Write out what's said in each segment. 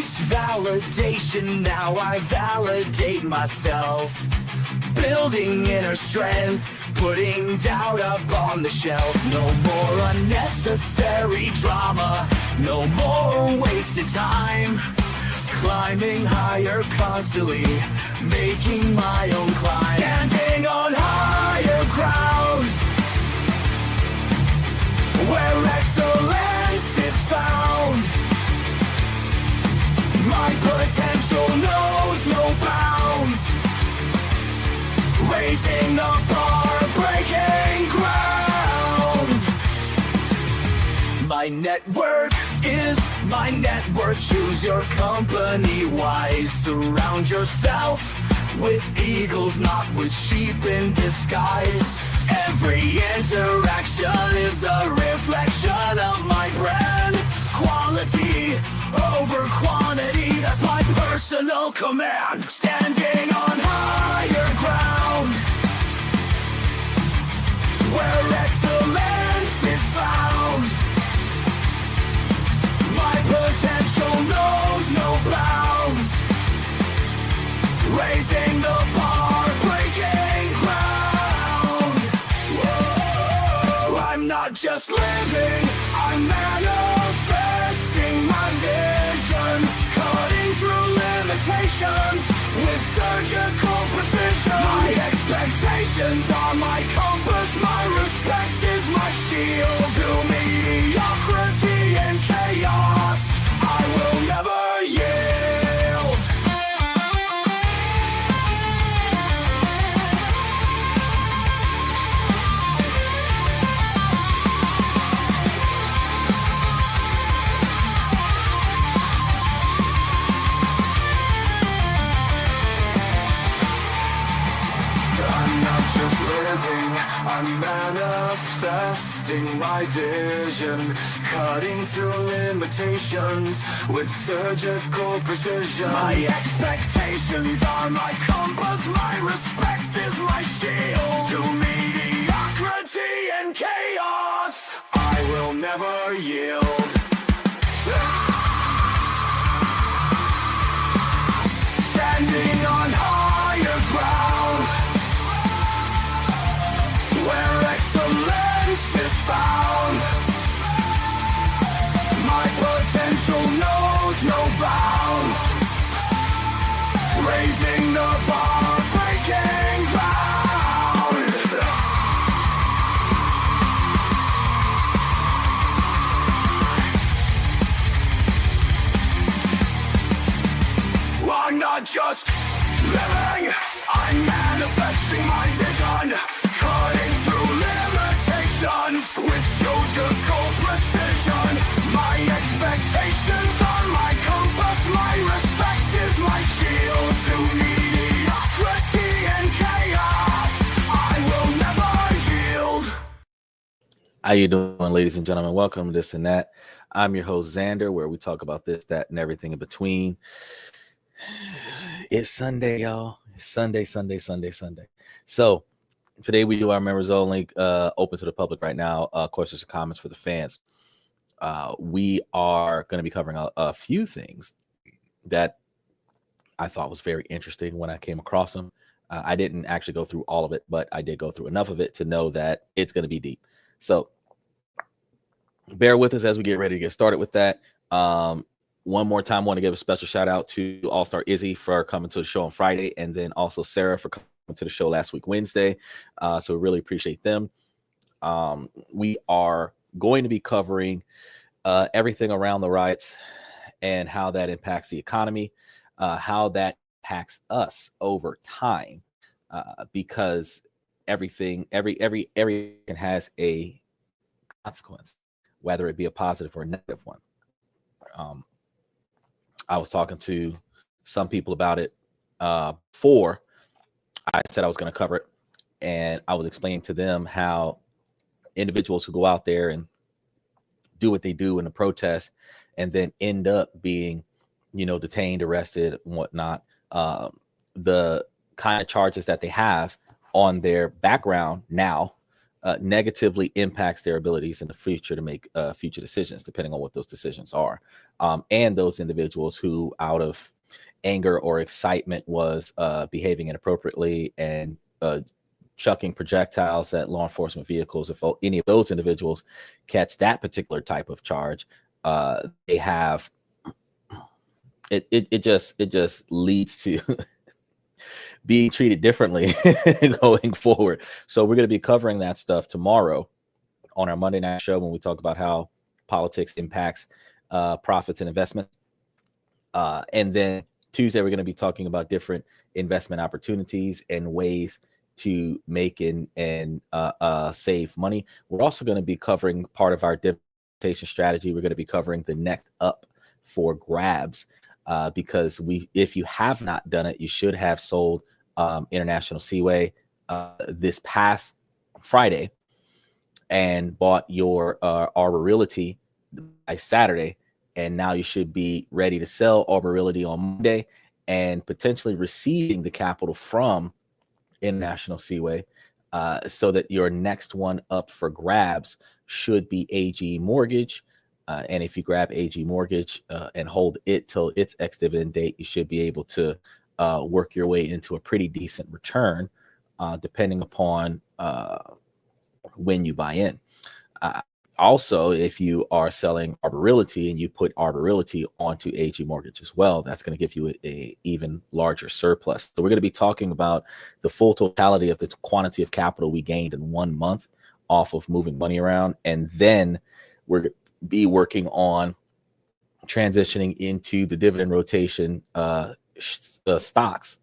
chased validation, now I validate myself. Building inner strength, putting doubt up on the shelf. No more unnecessary drama, no more wasted time. Climbing higher constantly, making my own climb. Standing on higher ground, where excellence is found. My potential knows no bounds. Raising the bar, breaking ground. My network is my net worth. Choose your company wise. Surround yourself with eagles, not with sheep in disguise. Every interaction is a reflection of my brand. Quality over quantity, that's my personal command. Standing on higher ground, where excellence is found. My potential knows no bounds. Raising the bar, breaking ground. Whoa. I'm not just living, I'm manifesting my vision. Cutting through limitations with surgical precision. My expectations are my compass, my respect is my shield. To mediocrity and chaos, I will never yield. I'm not just living, I'm manifesting my vision. Cutting through limitations with surgical precision. My expectations are my compass, my respect is my shield. To mediocrity and chaos, I will never yield. Standing on higher ground, where excellence is found. My potential knows no bounds. Raising the bar, breaking ground. I'm not just living, I'm manifesting my vision. Cutting through limitations with surgical precision. My expectations are my compass, my respect is my shield. To mediocrity and chaos, I will never yield. How you doing, ladies and gentlemen? Welcome to This and That. I'm your host, Xander, where we talk about this, that, and everything in between. It's Sunday, y'all. It's Sunday. So today we do our members only, open to the public right now. Questions and comments for the fans. We are going to be covering a few things that I thought was very interesting when I came across them. I didn't actually go through all of it, but I did go through enough of it to know that it's going to be deep. So bear with us as we get ready to get started with that. One more time, I want to give a special shout out to All-Star Izzy for coming to the show on Friday, and then also Sarah for coming to the show last week, Wednesday. So we really appreciate them. We are going to be covering everything around the riots and how that impacts the economy, how that impacts us over time, because everything has a consequence, whether it be a positive or a negative one. I was talking to some people about it before I said I was going to cover it, and I was explaining to them how individuals who go out there and do what they do in the protest and then end up being, detained, arrested, and whatnot, the kind of charges that they have on their background now negatively impacts their abilities in the future to make future decisions, depending on what those decisions are. And those individuals who, out of anger or excitement, was behaving inappropriately and chucking projectiles at law enforcement vehicles, if any of those individuals catch that particular type of charge, they have it just leads to being treated differently going forward. So we're going to be covering that stuff tomorrow on our Monday night show when we talk about how politics impacts profits and investment. And then Tuesday, we're going to be talking about different investment opportunities and ways to make and save money. We're also going to be covering part of our diversification strategy. We're going to be covering the next up for grabs, because if you have not done it, you should have sold International Seaway this past Friday and bought your Arbor Realty by Saturday. And now you should be ready to sell Arbor Realty on Monday and potentially receiving the capital from International Seaway, so that your next one up for grabs should be AG Mortgage. And if you grab AG Mortgage and hold it till its ex-dividend date, you should be able to work your way into a pretty decent return, depending upon when you buy in. Also, if you are selling Arbor Realty and you put Arbor Realty onto AG Mortgage as well, that's going to give you a even larger surplus. So we're going to be talking about the full totality of the quantity of capital we gained in 1 month off of moving money around. And then we're going to be working on transitioning into the dividend rotation stocks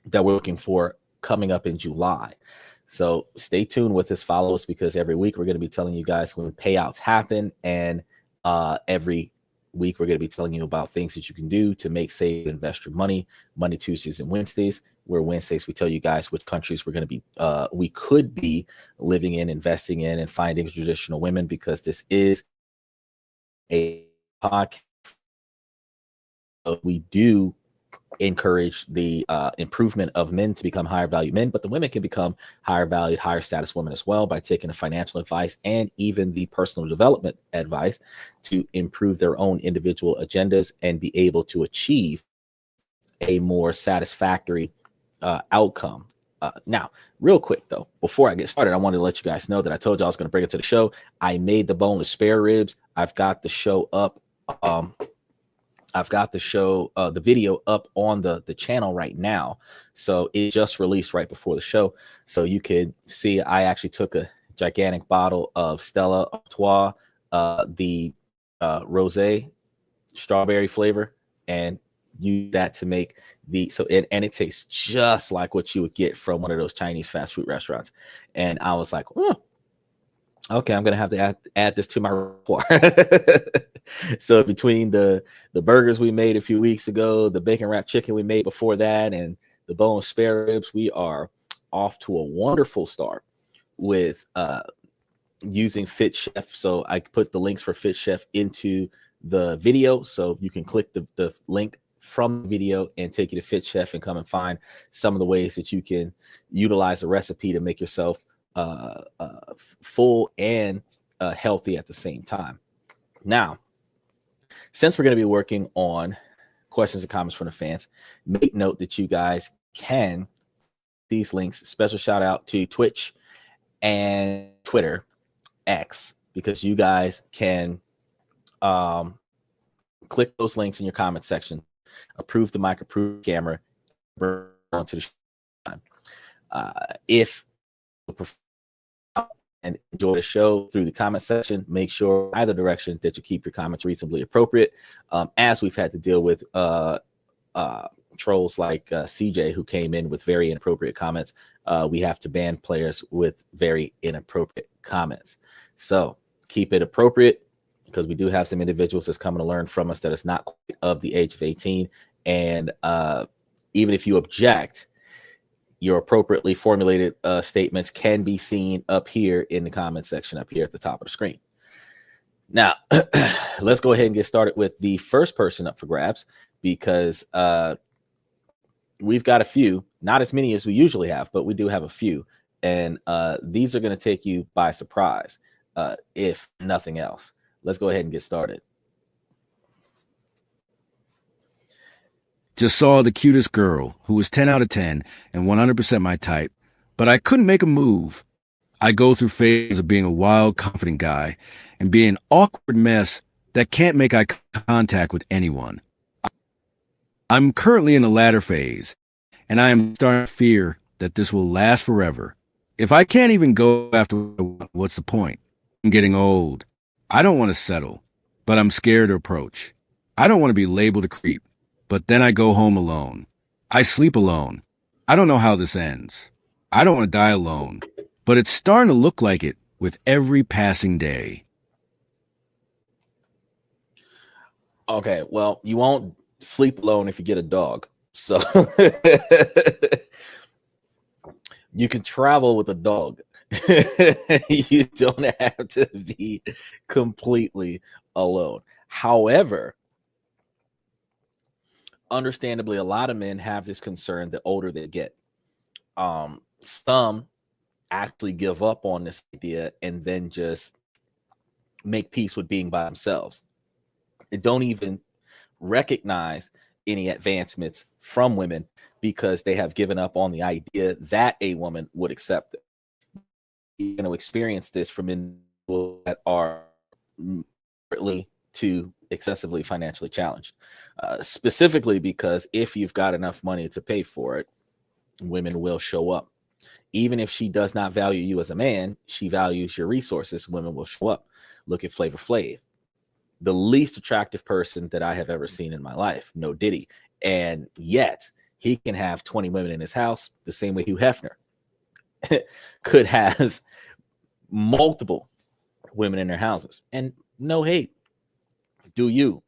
that we're looking for coming up in July. So stay tuned with us, follow us, because every week we're going to be telling you guys when payouts happen, and every week we're going to be telling you about things that you can do to make, save, invest your money. Monday, Tuesdays, and Wednesdays. Where Wednesdays we tell you guys which countries we're going to be, we could be living in, investing in, and finding traditional women, because this is a podcast. We do encourage the improvement of men to become higher value men, but the women can become higher valued, higher status women as well by taking the financial advice and even the personal development advice to improve their own individual agendas and be able to achieve a more satisfactory outcome. Now, real quick though, before I get started, I wanted to let you guys know that I told you I was going to bring it to the show. I made the boneless spare ribs. I've got the show up. The video up on the channel right now. So it just released right before the show. So you could see I actually took a gigantic bottle of Stella Artois, the rosé strawberry flavor, and use that to make and it tastes just like what you would get from one of those Chinese fast food restaurants. And I was like, okay, I'm going to have to add this to my repertoire. So between the burgers we made a few weeks ago, the bacon wrapped chicken we made before that, and the bone spare ribs, we are off to a wonderful start with using Fit Chef. So I put the links for Fit Chef into the video, so you can click the link from the video and take you to Fit Chef and come and find some of the ways that you can utilize a recipe to make yourself full and healthy at the same time. Now, since we're going to be working on questions and comments from the fans, make note that you guys can these links. Special shout out to Twitch and Twitter X, because you guys can click those links in your comment section, approve the mic, approve the camera, onto the show. If and enjoy the show through the comment section, make sure either direction that you keep your comments reasonably appropriate, as we've had to deal with trolls like CJ, who came in with very inappropriate comments. We have to ban players with very inappropriate comments. So keep it appropriate, because we do have some individuals that's coming to learn from us that is not quite of the age of 18. And even if you object, your appropriately formulated statements can be seen up here in the comment section up here at the top of the screen. Now, let's go ahead and get started with the first person up for grabs, because we've got a few, not as many as we usually have, but we do have a few. And these are going to take you by surprise, if nothing else. Let's go ahead and get started. Just saw the cutest girl who was 10 out of 10 and 100% my type, but I couldn't make a move. I go through phases of being a wild, confident guy and being an awkward mess that can't make eye contact with anyone. I'm currently in the latter phase, and I am starting to fear that this will last forever. If I can't even go after what I want, what's the point? I'm getting old. I don't want to settle, but I'm scared to approach. I don't want to be labeled a creep, but then I go home alone. I sleep alone. I don't know how this ends. I don't want to die alone, but it's starting to look like it with every passing day. Okay, well, you won't sleep alone if you get a dog. So you can travel with a dog. You don't have to be completely alone. However, understandably, a lot of men have this concern the older they get. Some actually give up on this idea and then just make peace with being by themselves. They don't even recognize any advancements from women because they have given up on the idea that a woman would accept it. You're going to experience this from individuals that are moderately to excessively financially challenged, specifically because if you've got enough money to pay for it, women will show up. Even if she does not value you as a man, she values your resources, women will show up. Look at Flavor Flav, the least attractive person that I have ever seen in my life, no Diddy. And yet he can have 20 women in his house the same way Hugh Hefner could have multiple women in their houses. And no hate. Do you?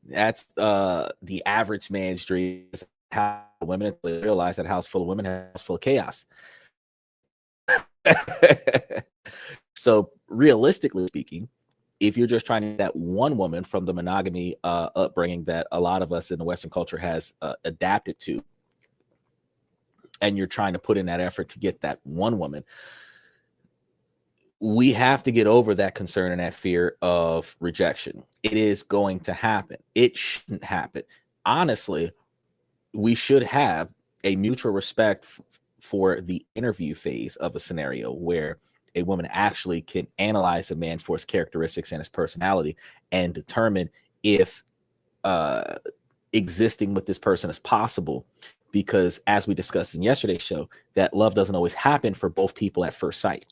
That's the average man's dream. How women realize that house full of women, a house full of chaos. So realistically speaking, if you're just trying to get that one woman from the monogamy upbringing that a lot of us in the Western culture has adapted to, and you're trying to put in that effort to get that one woman, we have to get over that concern and that fear of rejection. It is going to happen. It shouldn't happen. Honestly, we should have a mutual respect for the interview phase of a scenario where a woman actually can analyze a man for his characteristics and his personality and determine if existing with this person is possible. Because as we discussed in yesterday's show, that love doesn't always happen for both people at first sight.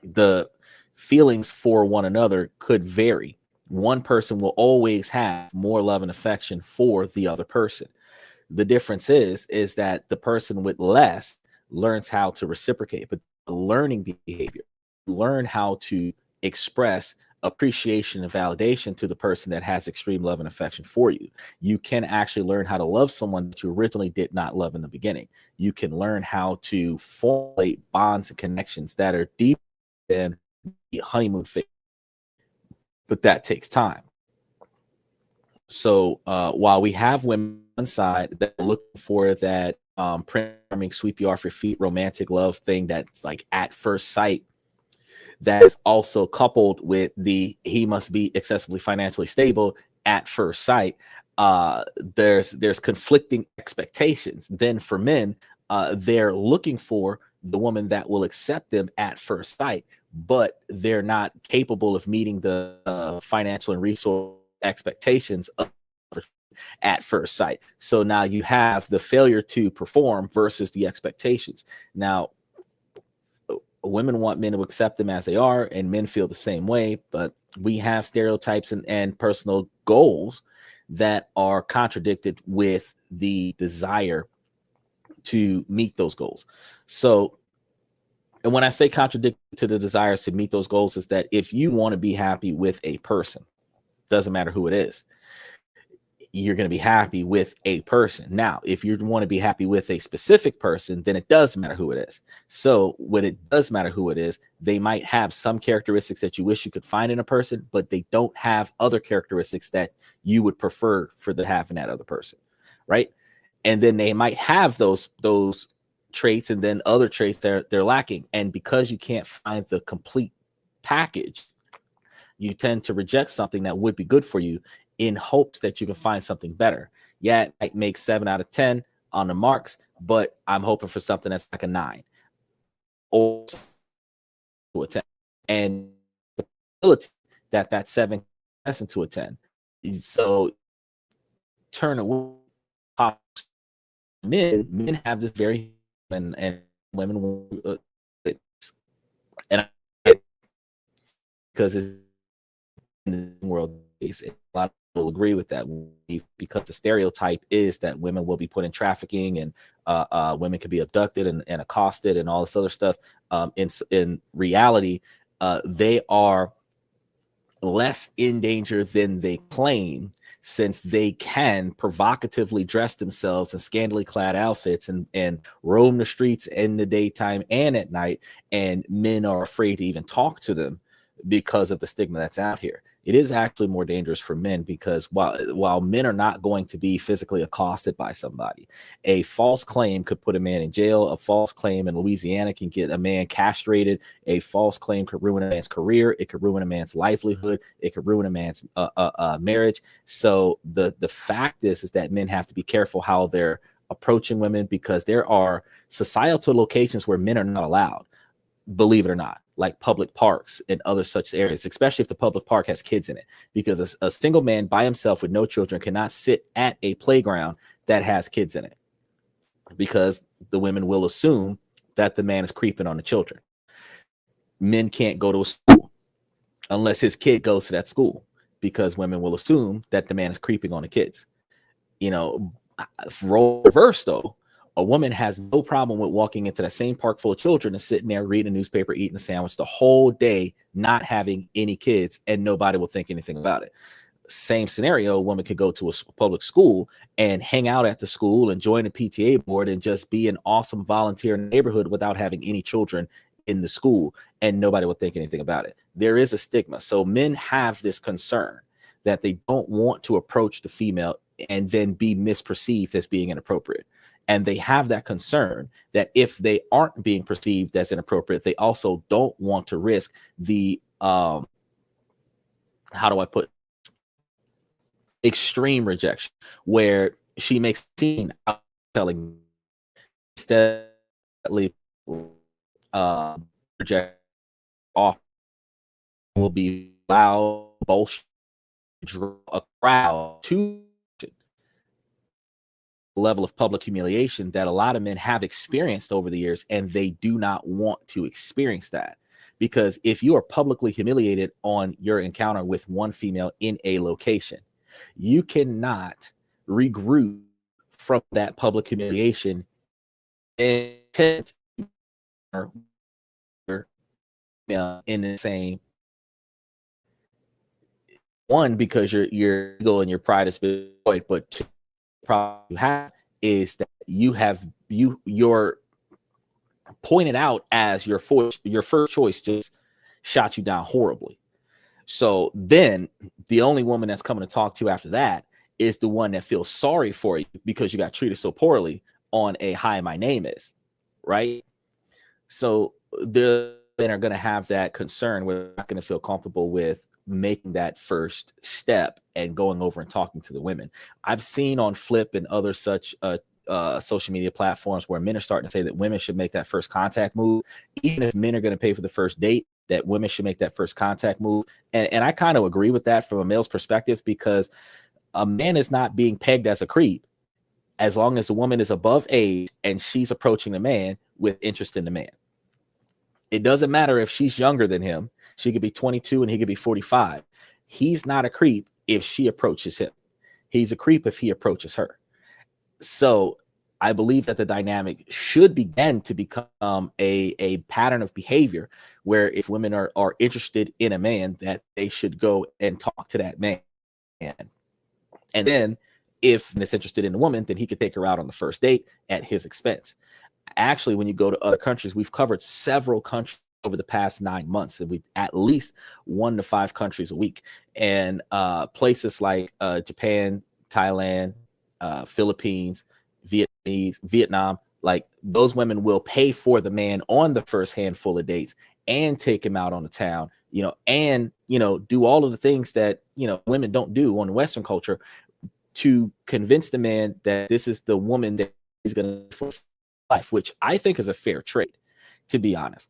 The feelings for one another could vary. One person will always have more love and affection for the other person. The difference is that the person with less learns how to reciprocate, but learning behavior, learn how to express appreciation and validation to the person that has extreme love and affection for you. You can actually learn how to love someone that you originally did not love in the beginning. You can learn how to formulate bonds and connections that are deeper than the honeymoon phase, but that takes time. So while we have women on one side that are looking for that priming, sweep you off your feet, romantic love thing that's like at first sight, that is also coupled with the he must be excessively financially stable at first sight, there's conflicting expectations. Then for men, they're looking for the woman that will accept them at first sight, but they're not capable of meeting the financial and resource expectations of at first sight. So now you have the failure to perform versus the expectations. Now, women want men to accept them as they are, and men feel the same way, but we have stereotypes and personal goals that are contradicted with the desire to meet those goals. So, and when I say contradict to the desires to meet those goals, is that if you want to be happy with a person, doesn't matter who it is, you're going to be happy with a person. Now, if you want to be happy with a specific person, then it does matter who it is. So when it does matter who it is, they might have some characteristics that you wish you could find in a person, but they don't have other characteristics that you would prefer for the having that other person, right? And then they might have those traits and then other traits they're lacking. And because you can't find the complete package, you tend to reject something that would be good for you in hopes that you can find something better. Yeah, it might make 7 out of 10 on the marks, but I'm hoping for something that's like a 9 or to a 10. And the ability that 7 gets into a 10. So turn away. Men have this very, and women, and because it's in the world, a lot of people agree with that, because the stereotype is that women will be put in trafficking, and women can be abducted and accosted and all this other stuff. In reality, they are less in danger than they claim, since they can provocatively dress themselves in scantily clad outfits and roam the streets in the daytime and at night, and men are afraid to even talk to them because of the stigma that's out here. It is actually more dangerous for men, because while men are not going to be physically accosted by somebody, a false claim could put a man in jail. A false claim in Louisiana can get a man castrated. A false claim could ruin a man's career. It could ruin a man's livelihood. It could ruin a man's marriage. So the fact is that men have to be careful how they're approaching women, because there are societal locations where men are not allowed, believe it or not, like public parks and other such areas, especially if the public park has kids in it, because a single man by himself with no children cannot sit at a playground that has kids in it, because the women will assume that the man is creeping on the children. Men can't go to a school unless his kid goes to that school, because women will assume that the man is creeping on the kids. Role reverse though, a woman has no problem with walking into that same park full of children and sitting there reading a newspaper, eating a sandwich the whole day, not having any kids, and nobody will think anything about it. Same scenario, a woman could go to a public school and hang out at the school and join a PTA board and just be an awesome volunteer in the neighborhood without having any children in the school, and nobody will think anything about it. There is a stigma. So men have this concern that they don't want to approach the female and then be misperceived as being inappropriate. And they have that concern that if they aren't being perceived as inappropriate, they also don't want to risk the, how do I put, extreme rejection, where she makes a scene out telling instead reject off will be loud, bullshit, draw a crowd to level of public humiliation that a lot of men have experienced over the years, and they do not want to experience that. Because if you are publicly humiliated on your encounter with one female in a location, you cannot regroup from that public humiliation and in the same one, because your ego and your pride is destroyed, but two, problem you have is that you're pointed out as your first choice just shot you down horribly. So then the only woman that's coming to talk to after that is the one that feels sorry for you because you got treated so poorly on a hi, my name is, right? So the men are going to have that concern. We're not going to feel comfortable with making that first step and going over and talking to the women. I've seen on Flip and other such social media platforms where men are starting to say that women should make that first contact move. Even if men are going to pay for the first date, that women should make that first contact move. And I kind of agree with that from a male's perspective, because a man is not being pegged as a creep as long as the woman is above age and she's approaching the man with interest in the man. It doesn't matter if she's younger than him. She could be 22 and he could be 45. He's not a creep if she approaches him. He's a creep if he approaches her. So I believe that the dynamic should begin to become a pattern of behavior where if women are interested in a man, that they should go and talk to that man. And then if he's interested in a woman, then he could take her out on the first date at his expense. Actually, when you go to other countries, we've covered several countries over the past 9 months, and we've at least 1 to 5 countries a week. And places like Japan, Thailand, Philippines, Vietnam, Like those women will pay for the man on the first handful of dates and take him out on the town, and, do all of the things that, women don't do on the Western culture to convince the man that this is the woman that he's going to life, which I think is a fair trade, to be honest.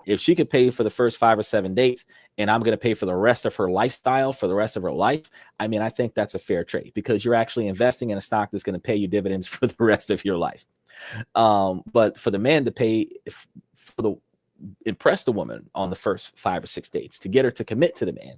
If she could pay for the first 5 or 7 dates and I'm going to pay for the rest of her lifestyle for the rest of her life, I mean, I think that's a fair trade because you're actually investing in a stock that's going to pay you dividends for the rest of your life. But for the man to pay impress the woman on the first 5 or 6 dates to get her to commit to the man,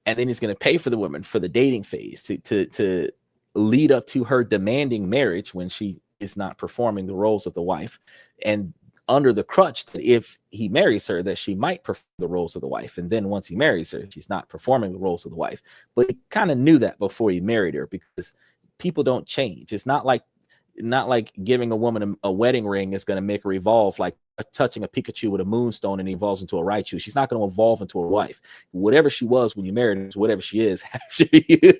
and then he's going to pay for the woman for the dating phase to lead up to her demanding marriage when she is not performing the roles of the wife, and under the crutch that if he marries her, that she might perform the roles of the wife. And then once he marries her, she's not performing the roles of the wife. But he kind of knew that before he married her because people don't change. It's not like giving a woman a wedding ring is going to make her evolve, like touching a Pikachu with a moonstone and evolves into a Raichu. She's not going to evolve into a wife. Whatever she was when you married her is whatever she is after you.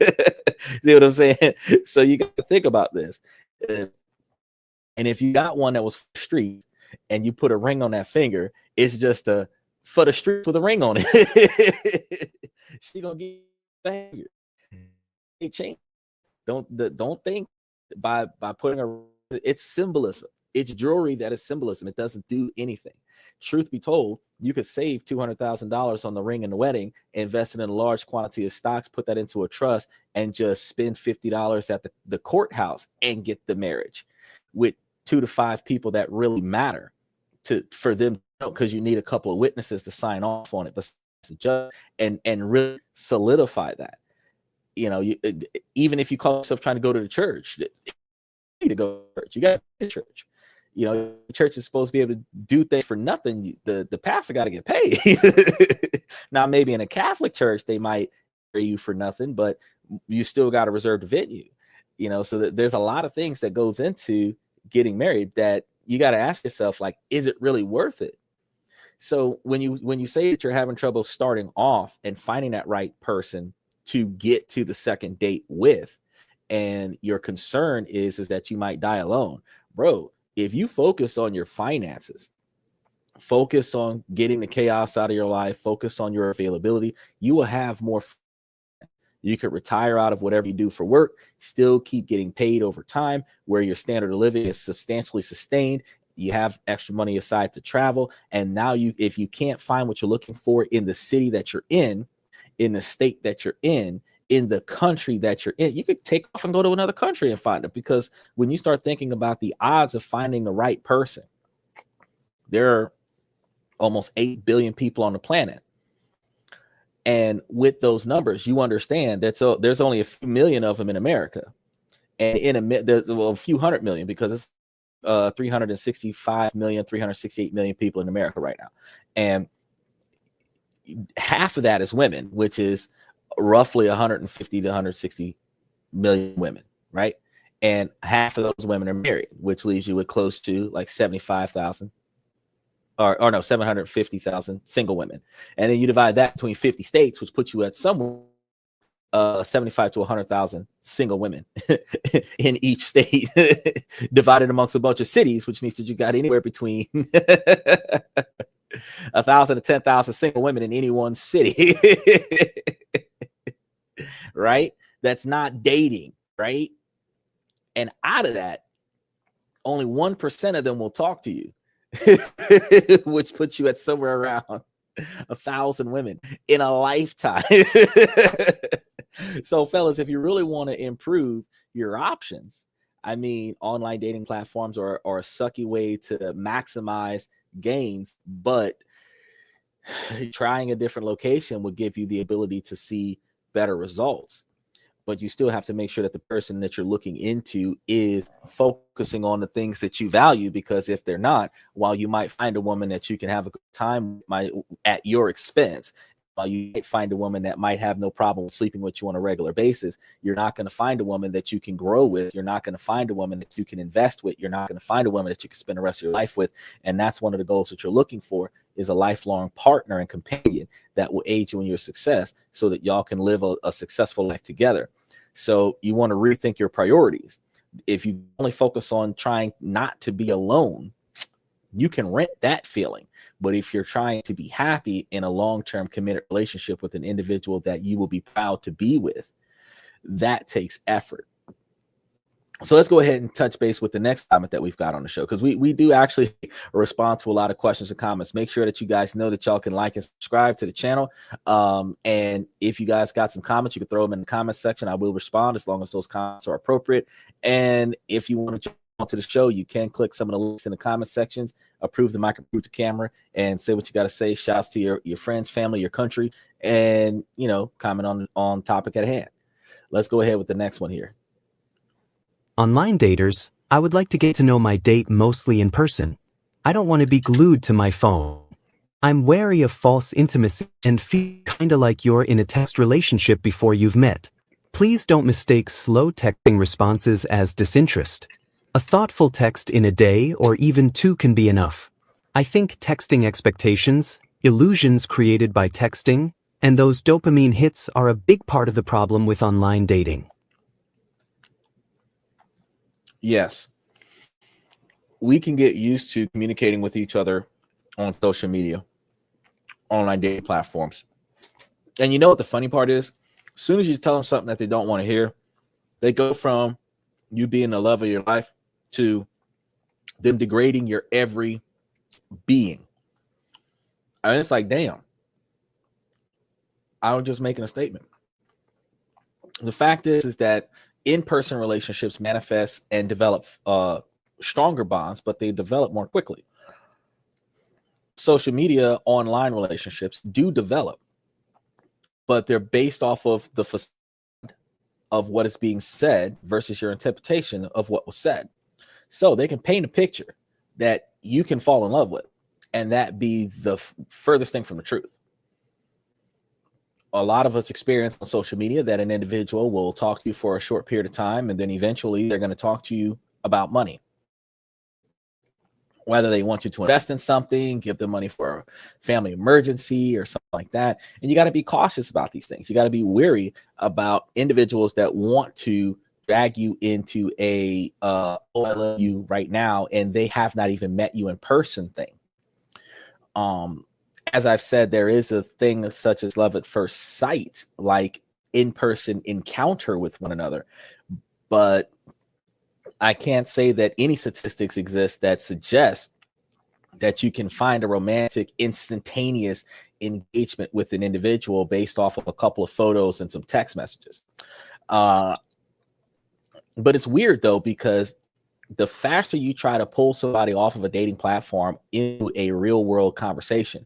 See what I'm saying? So you got to think about this. And if you got one that was street and you put a ring on that finger, it's just for the street with a ring on it. She gonna get finger. It change. Don't think by putting it's symbolism. It's jewelry that is symbolism. It doesn't do anything. Truth be told, you could save $200,000 on the ring and the wedding, invest it in a large quantity of stocks, put that into a trust, and just spend $50 at the courthouse and get the marriage with 2 to 5 people that really matter for them, because you need a couple of witnesses to sign off on it, but judge and really solidify that. Even if you call yourself trying to go to the church, you need to go to church. You got to go to church. The church is supposed to be able to do things for nothing. The pastor got to get paid. Now, maybe in a Catholic church, they might pay you for nothing, but you still got to reserve the venue. So that there's a lot of things that goes into getting married that you got to ask yourself, like, is it really worth it? So when you say that you're having trouble starting off and finding that right person to get to the second date with, and your concern is that you might die alone, bro, if you focus on your finances, focus on getting the chaos out of your life, focus on your availability, you will have more. You could retire out of whatever you do for work, still keep getting paid over time, where your standard of living is substantially sustained. You have extra money aside to travel. And now if you can't find what you're looking for in the city that you're in the state that you're in the country that you're in, you could take off and go to another country and find it. Because when you start thinking about the odds of finding the right person, there are almost 8 billion people on the planet. And with those numbers, you understand that there's only a few million of them in America, and there's a few 100 million, because it's 368 million people in America right now, and half of that is women, which is roughly 150 to 160 million women, right? And half of those women are married, which leaves you with close to like 75,000. Or no, 750,000 single women. And then you divide that between 50 states, which puts you at somewhere 75 to 100,000 single women in each state, divided amongst a bunch of cities, which means that you got anywhere between 1,000 to 10,000 single women in any one city. Right? That's not dating, right? And out of that, only 1% of them will talk to you. Which puts you at somewhere around 1,000 women in a lifetime. So, fellas, if you really want to improve your options, I mean, online dating platforms are a sucky way to maximize gains, but trying a different location will give you the ability to see better results. But you still have to make sure that the person that you're looking into is focusing on the things that you value, because if they're not, while you might find a woman that you can have a good time at your expense, while you might find a woman that might have no problem with sleeping with you on a regular basis, you're not going to find a woman that you can grow with. You're not going to find a woman that you can invest with. You're not going to find a woman that you can spend the rest of your life with. And that's one of the goals that you're looking for, is a lifelong partner and companion that will aid you in your success, so that y'all can live a successful life together. So you want to rethink your priorities. If you only focus on trying not to be alone, you can rent that feeling. But if you're trying to be happy in a long-term committed relationship with an individual that you will be proud to be with, that takes effort. So let's go ahead and touch base with the next comment that we've got on the show, because we do actually respond to a lot of questions and comments. Make sure that you guys know that y'all can like and subscribe to the channel. And if you guys got some comments, you can throw them in the comment section. I will respond as long as those comments are appropriate. And if you want to jump onto the show, you can click some of the links in the comment sections, approve the mic, approve the camera, and say what you got to say. Shouts to your friends, family, your country, and, you know, comment on topic at hand. Let's go ahead with the next one here. Online daters, I would like to get to know my date mostly in person. I don't want to be glued to my phone. I'm wary of false intimacy and feel kinda like you're in a text relationship before you've met. Please don't mistake slow texting responses as disinterest. A thoughtful text in a day or even 2 can be enough. I think texting expectations, illusions created by texting, and those dopamine hits are a big part of the problem with online dating. Yes, we can get used to communicating with each other on social media, online dating platforms. And you know what the funny part is? As soon as you tell them something that they don't want to hear, they go from you being the love of your life to them degrading your every being. And it's like, damn, I was just making a statement. The fact is that in-person relationships manifest and develop stronger bonds, but they develop more quickly. Social media online relationships do develop, but they're based off of the facade of what is being said versus your interpretation of what was said. So they can paint a picture that you can fall in love with, and that be the furthest thing from the truth. A lot of us experience on social media that an individual will talk to you for a short period of time, and then eventually they're going to talk to you about money. Whether they want you to invest in something, give them money for a family emergency or something like that. And you got to be cautious about these things. You got to be wary about individuals that want to drag you into a oh, I love you right now, and they have not even met you in person thing. As I've said, there is a thing such as love at first sight, like in-person encounter with one another. But I can't say that any statistics exist that suggest that you can find a romantic, instantaneous engagement with an individual based off of a couple of photos and some text messages. But it's weird, though, because the faster you try to pull somebody off of a dating platform into a real-world conversation,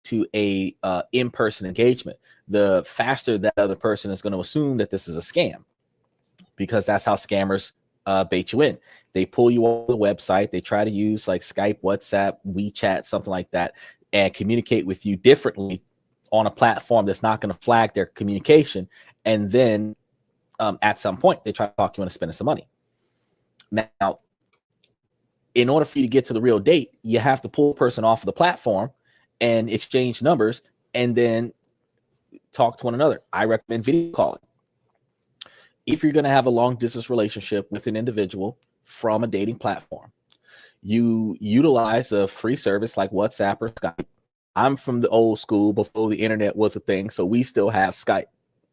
to a in-person engagement, the faster that other person is going to assume that this is a scam, because that's how scammers bait you in. They pull you off the website. They try to use like Skype, WhatsApp, WeChat, something like that, and communicate with you differently on a platform that's not going to flag their communication. And then at some point, they try to talk you into spending some money. Now, in order for you to get to the real date, you have to pull a person off of the platform and exchange numbers and then talk to one another. I recommend video calling. If you're going to have a long distance relationship with an individual from a dating platform, you utilize a free service like WhatsApp or Skype. I'm from the old school before the internet was a thing, so we still have Skype.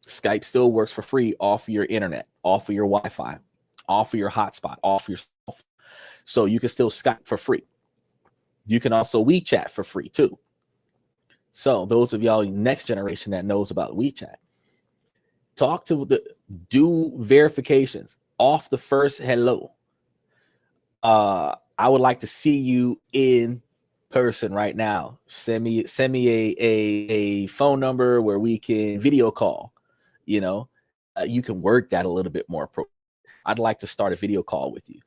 Skype still works for free off of your internet, off of your Wi-Fi, off of your hotspot, off of your cell phone. So you can still Skype for free. You can also WeChat for free too. So those of y'all next generation that knows about WeChat, do verifications off the first hello. I would like to see you in person right now. Send me a phone number where we can video call. You know, you can work that a little bit more appropriate. I'd like to start a video call with you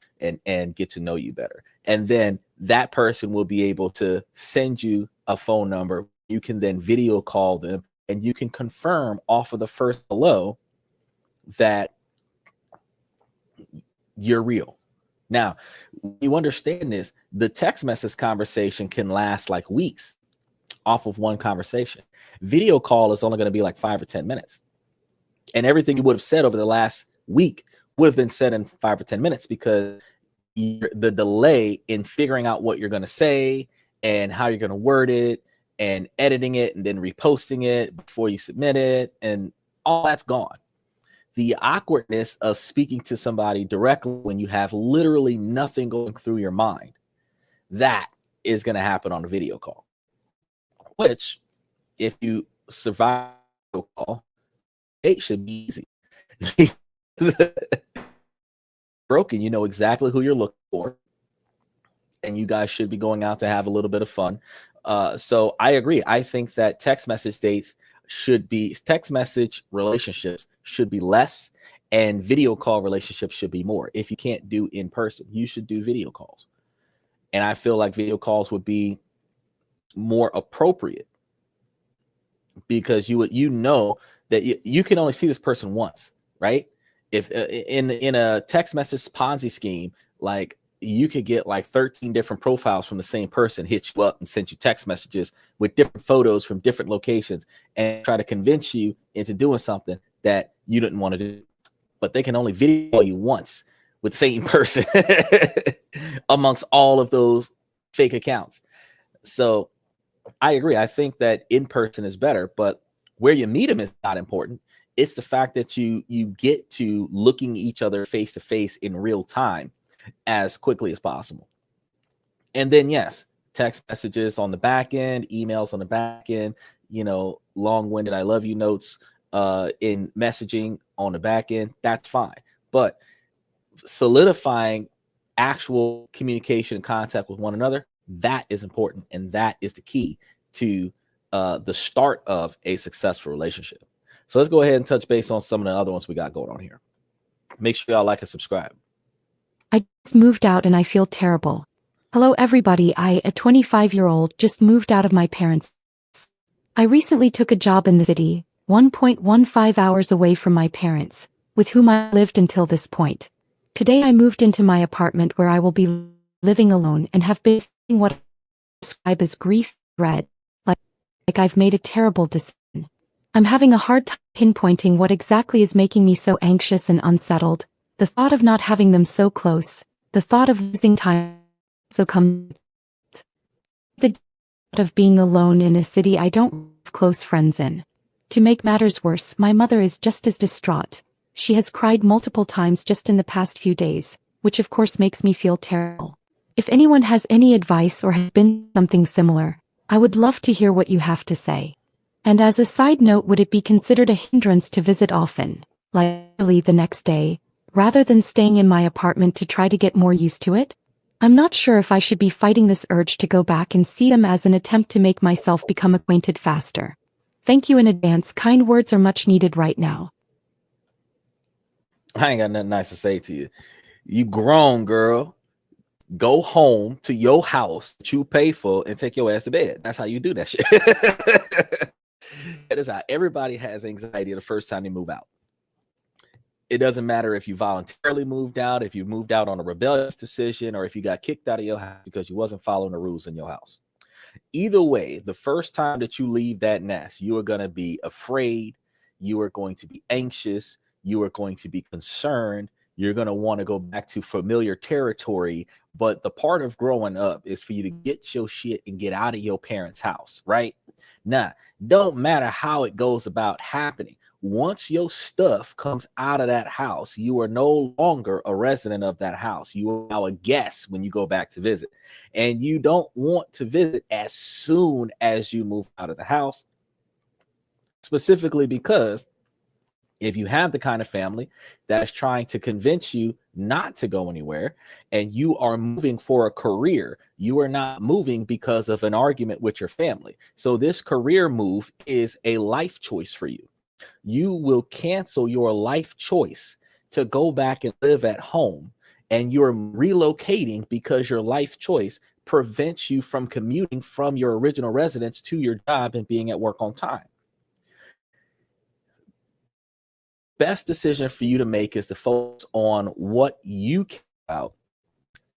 and get to know you better. And then that person will be able to send you a phone number. You can then video call them, and you can confirm off of the first hello that you're real. Now, you understand this, the text message conversation can last like weeks off of one conversation. Video call is only going to be like 5 or 10 minutes. And everything you would have said over the last week would have been said in 5 or 10 minutes, because the delay in figuring out what you're going to say and how you're going to word it and editing it and then reposting it before you submit it, and all that's gone. The awkwardness of speaking to somebody directly when you have literally nothing going through your mind, that is going to happen on a video call, which, if you survive a video call, it should be easy. Broken, you know exactly who you're looking for, and you guys should be going out to have a little bit of fun. So I agree. I think that text message relationships should be less, and video call relationships should be more. If you can't do in person, you should do video calls. And I feel like video calls would be more appropriate, because you know that you can only see this person once, right? If in a text message Ponzi scheme, like, you could get like 13 different profiles from the same person, hit you up and send you text messages with different photos from different locations and try to convince you into doing something that you didn't want to do. But they can only video you once with the same person amongst all of those fake accounts. So I agree. I think that in person is better, but where you meet them is not important. It's the fact that you get to looking each other face to face in real time as quickly as possible. And then, yes, text messages on the back end, emails on the back end, long-winded I love you notes in messaging on the back end, that's fine. But solidifying actual communication and contact with one another, that is important. And that is the key to the start of a successful relationship. So let's go ahead and touch base on some of the other ones we got going on here. Make sure y'all like and subscribe. I just moved out and I feel terrible. Hello everybody, I, a 25-year-old, just moved out of my parents'. I recently took a job in the city, 1.15 hours away from my parents, with whom I lived until this point. Today I moved into my apartment where I will be living alone and have been feeling what I describe as grief, dread, like I've made a terrible decision. I'm having a hard time pinpointing what exactly is making me so anxious and unsettled. The thought of not having them so close, the thought of losing time, so come the thought of being alone in a city I don't have close friends in. To make matters worse, my mother is just as distraught. She has cried multiple times just in the past few days, which of course makes me feel terrible. If anyone has any advice or has been something similar, I would love to hear what you have to say. And as a side note, would it be considered a hindrance to visit often, like early the next day, rather than staying in my apartment to try to get more used to it? I'm not sure if I should be fighting this urge to go back and see them as an attempt to make myself become acquainted faster. Thank you in advance. Kind words are much needed right now. I ain't got nothing nice to say to you. You grown, girl. Go home to your house that you pay for and take your ass to bed. That's how you do that shit. That is how everybody has anxiety the first time they move out. It doesn't matter if you voluntarily moved out, if you moved out on a rebellious decision, or if you got kicked out of your house because you wasn't following the rules in your house. Either way, the first time that you leave that nest, you are going to be afraid. You are going to be anxious. You are going to be concerned. You're going to want to go back to familiar territory. But the part of growing up is for you to get your shit and get out of your parents' house, right? Now, don't matter how it goes about happening. Once your stuff comes out of that house, you are no longer a resident of that house. You are now a guest when you go back to visit. And you don't want to visit as soon as you move out of the house, specifically because if you have the kind of family that is trying to convince you not to go anywhere, and you are moving for a career, you are not moving because of an argument with your family. So this career move is a life choice for you. You will cancel your life choice to go back and live at home, and you're relocating because your life choice prevents you from commuting from your original residence to your job and being at work on time. Best decision for you to make is to focus on what you care about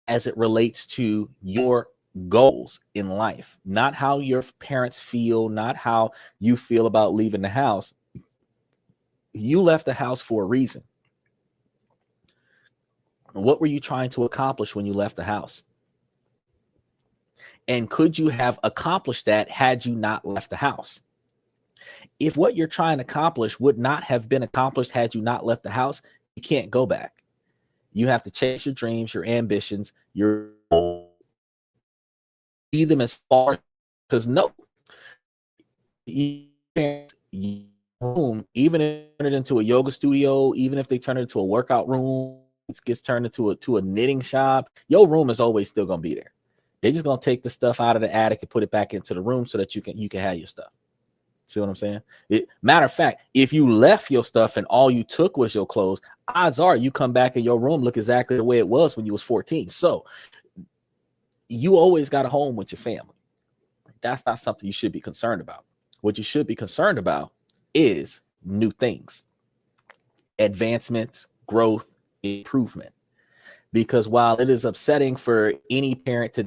as it relates to your goals in life, not how your parents feel, not how you feel about leaving the house. You left the house for a reason. What were you trying to accomplish when you left the house? And could you have accomplished that had you not left the house? If what you're trying to accomplish would not have been accomplished had you not left the house, you can't go back. You have to chase your dreams, your ambitions, your see them as far, because no, room, even if they turn it into a yoga studio, even if they turn it into a workout room, it gets turned into a knitting shop, your room is always still gonna be there. They're just gonna take the stuff out of the attic and put it back into the room so that you can have your stuff. See what I'm saying? Matter of fact, if you left your stuff and all you took was your clothes, odds are you come back in your room look exactly the way it was when you was 14. So you always got a home with your family. That's not something you should be concerned about. What you should be concerned about is new things, advancement, growth, improvement. Because while it is upsetting for any parent to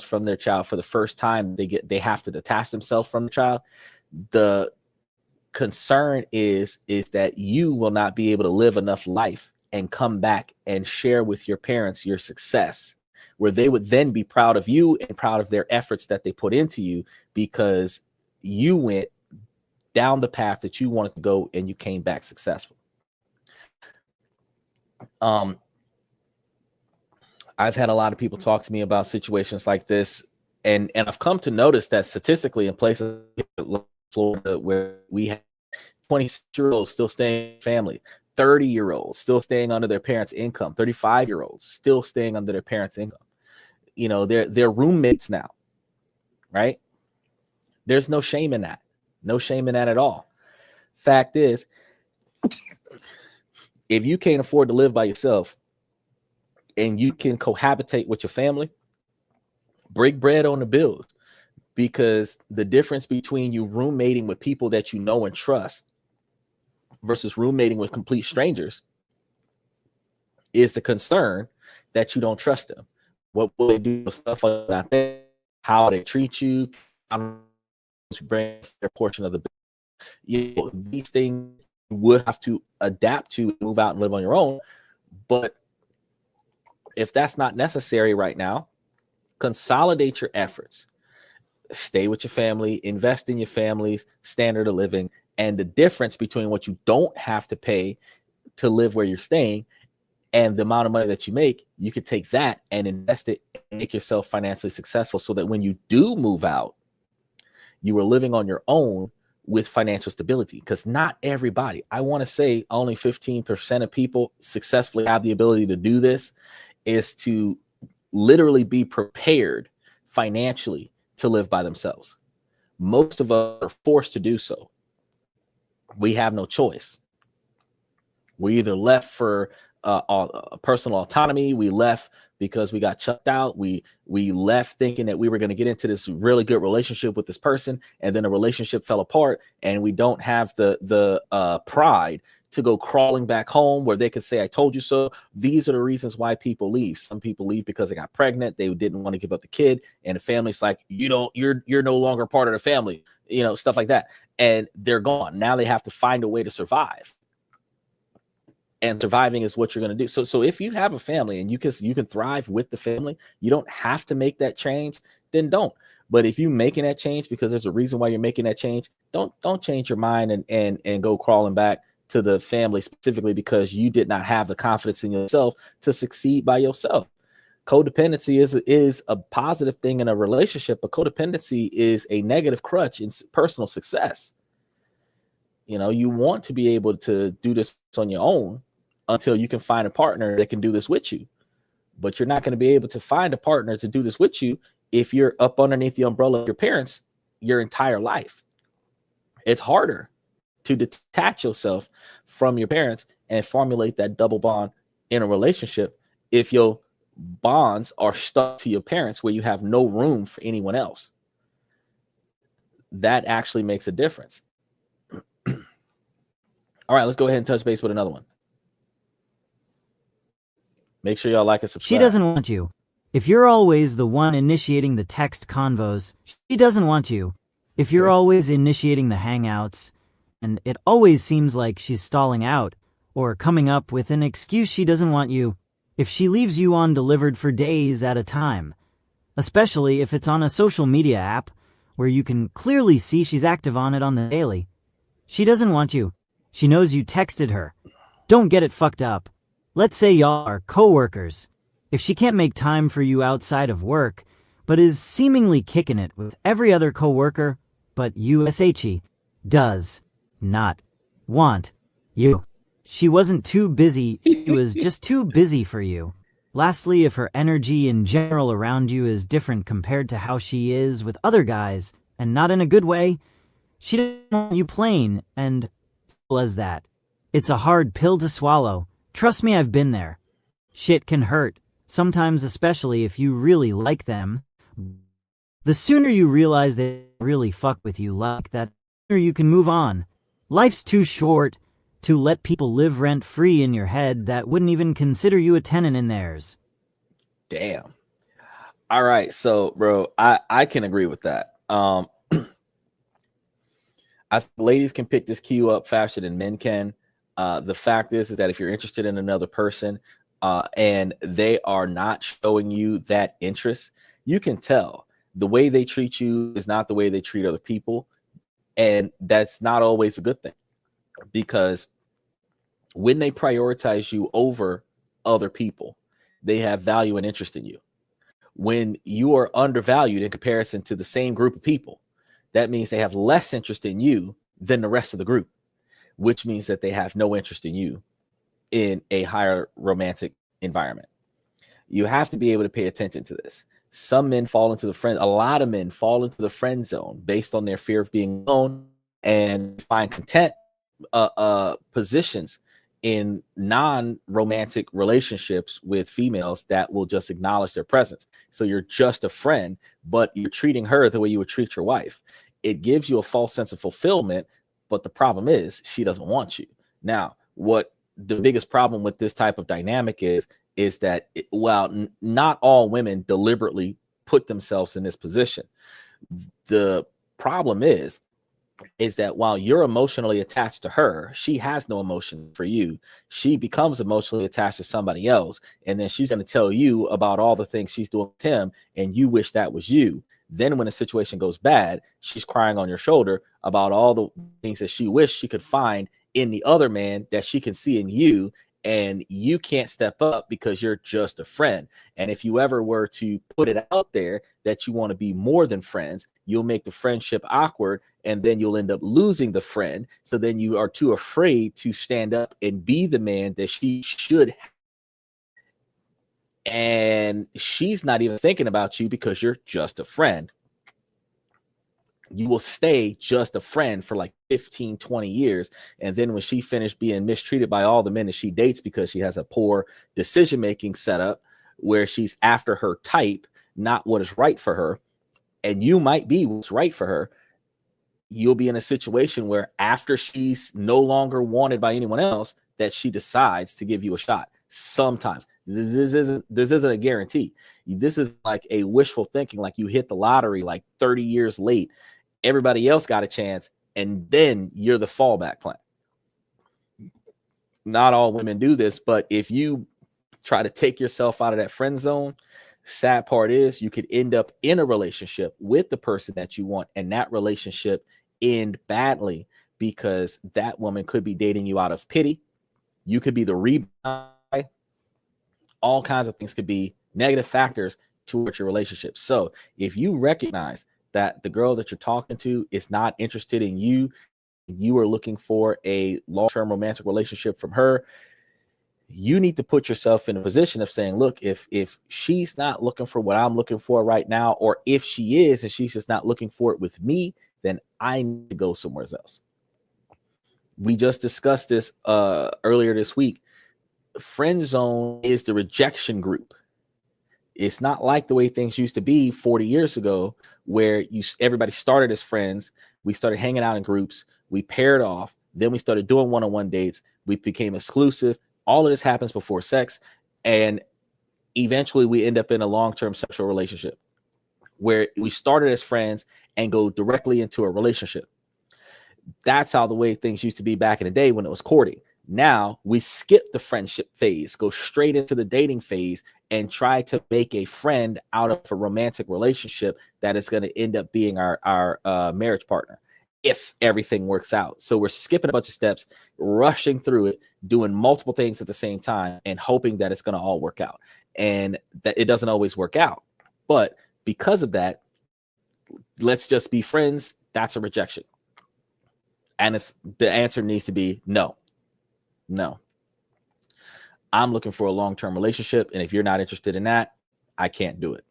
from their child for the first time, they have to detach themselves from the child. The concern is that you will not be able to live enough life and come back and share with your parents your success, where they would then be proud of you and proud of their efforts that they put into you because you went down the path that you wanted to go and you came back successful. I've had a lot of people talk to me about situations like this, and I've come to notice that statistically in places like Florida where we have 26-year-olds still staying in family, 30-year-olds still staying under their parents' income, 35-year-olds still staying under their parents' income. You know, they're roommates now, right? There's no shame in that. No shame in that at all. Fact is, if you can't afford to live by yourself and you can cohabitate with your family, break bread on the bills, because the difference between you roommating with people that you know and trust versus roommating with complete strangers is the concern that you don't trust them. What will they do? Stuff like that, how they treat you, how to bring their portion of the bill. You know, these things you would have to adapt to, move out and live on your own. But if that's not necessary right now, consolidate your efforts. Stay with your family, invest in your family's standard of living, and the difference between what you don't have to pay to live where you're staying and the amount of money that you make, you could take that and invest it and make yourself financially successful so that when you do move out, you are living on your own with financial stability. Because not everybody, I want to say only 15% of people successfully have the ability to do this, is to literally be prepared financially to live by themselves. Most of us are forced to do so. We have no choice. We either left for personal autonomy, we left because we got chucked out, we left thinking that we were going to get into this really good relationship with this person, and then the relationship fell apart, and we don't have the pride to go crawling back home where they could say, I told you so. These are the reasons why people leave. Some people leave because they got pregnant, they didn't want to give up the kid, and the family's like, you're no longer part of the family, you know, stuff like that, and they're gone. Now they have to find a way to survive. And surviving is what you're going to do. So if you have a family and you can thrive with the family, you don't have to make that change, then don't. But if you're making that change because there's a reason why you're making that change, don't change your mind and go crawling back to the family specifically because you did not have the confidence in yourself to succeed by yourself. Codependency is a positive thing in a relationship, but codependency is a negative crutch in personal success. You know, you want to be able to do this on your own until you can find a partner that can do this with you. But you're not going to be able to find a partner to do this with you if you're up underneath the umbrella of your parents your entire life. It's harder to detach yourself from your parents and formulate that double bond in a relationship if your bonds are stuck to your parents where you have no room for anyone else. That actually makes a difference. All right, let's go ahead and touch base with another one. Make sure y'all like and subscribe. She doesn't want you. If you're always the one initiating the text convos, she doesn't want you. If you're always initiating the hangouts, and it always seems like she's stalling out or coming up with an excuse, she doesn't want you. if she leaves you undelivered for days at a time, especially if it's on a social media app where you can clearly see she's active on it on the daily. She doesn't want you. She knows you texted her. Don't get it fucked up. Let's say y'all are co-workers. If she can't make time for you outside of work, but is seemingly kicking it with every other co-worker, but USHE does not want you. She wasn't too busy, she was just too busy for you. Lastly, if her energy in general around you is different compared to how she is with other guys, and not in a good way, she doesn't want you plain, and simple as that. It's a hard pill to swallow. Trust me, I've been there. Shit can hurt, sometimes especially if you really like them. The sooner you realize they really fuck with you like that, the sooner you can move on. Life's too short to let people live rent-free in your head that wouldn't even consider you a tenant in theirs. Damn. All right, so bro, I can agree with that. Ladies can pick this cue up faster than men can. The fact is that if you're interested in another person and they are not showing you that interest, you can tell. The way they treat you is not the way they treat other people, and that's not always a good thing. Because when they prioritize you over other people, they have value and interest in you. When you are undervalued in comparison to the same group of people, that means they have less interest in you than the rest of the group, which means that they have no interest in you in a higher romantic environment. You have to be able to pay attention to this. Some men fall into a lot of men fall into the friend zone based on their fear of being alone and find content positions in non-romantic relationships with females that will just acknowledge their presence. So you're just a friend, but you're treating her the way you would treat your wife. It gives you a false sense of fulfillment, but the problem is she doesn't want you. Now, what the biggest problem with this type of dynamic is that while not all women deliberately put themselves in this position, the problem is that while you're emotionally attached to her, she has no emotion for you. She becomes emotionally attached to somebody else, and then she's going to tell you about all the things she's doing with him, and you wish that was you. Then when a situation goes bad, she's crying on your shoulder about all the things that she wished she could find in the other man that she can see in you, and you can't step up because you're just a friend. And if you ever were to put it out there that you want to be more than friends, you'll make the friendship awkward, and then you'll end up losing the friend. So then you are too afraid to stand up and be the man that she should have. And she's not even thinking about you because you're just a friend. You will stay just a friend for like 15, 20 years. And then when she finished being mistreated by all the men that she dates because she has a poor decision-making setup where she's after her type, not what is right for her, and you might be what's right for her, you'll be in a situation where after she's no longer wanted by anyone else, that she decides to give you a shot. Sometimes this isn't a guarantee. This is like a wishful thinking, like you hit the lottery like 30 years late. Everybody else got a chance, and then you're the fallback plan. Not all women do this, but if you try to take yourself out of that friend zone, sad part is you could end up in a relationship with the person that you want, and that relationship end badly because that woman could be dating you out of pity. You could be the rebound. All kinds of things could be negative factors towards your relationship. So if you recognize that the girl that you're talking to is not interested in you, you are looking for a long-term romantic relationship from her, you need to put yourself in a position of saying, look, if she's not looking for what I'm looking for right now, or if she is and she's just not looking for it with me, then I need to go somewhere else. We just discussed this earlier this week. Friend zone is the rejection group. It's not like the way things used to be 40 years ago, where everybody started as friends. We started hanging out in groups. We paired off. Then we started doing one-on-one dates. We became exclusive. All of this happens before sex. And eventually we end up in a long-term sexual relationship where we started as friends and go directly into a relationship. That's how the way things used to be back in the day when it was courting. Now we skip the friendship phase, go straight into the dating phase, and try to make a friend out of a romantic relationship that is going to end up being our marriage partner if everything works out. So we're skipping a bunch of steps, rushing through it, doing multiple things at the same time, and hoping that it's going to all work out. And that it doesn't always work out. But because of that, let's just be friends. That's a rejection. And the answer needs to be no. No. I'm looking for a long-term relationship. And if you're not interested in that, I can't do it.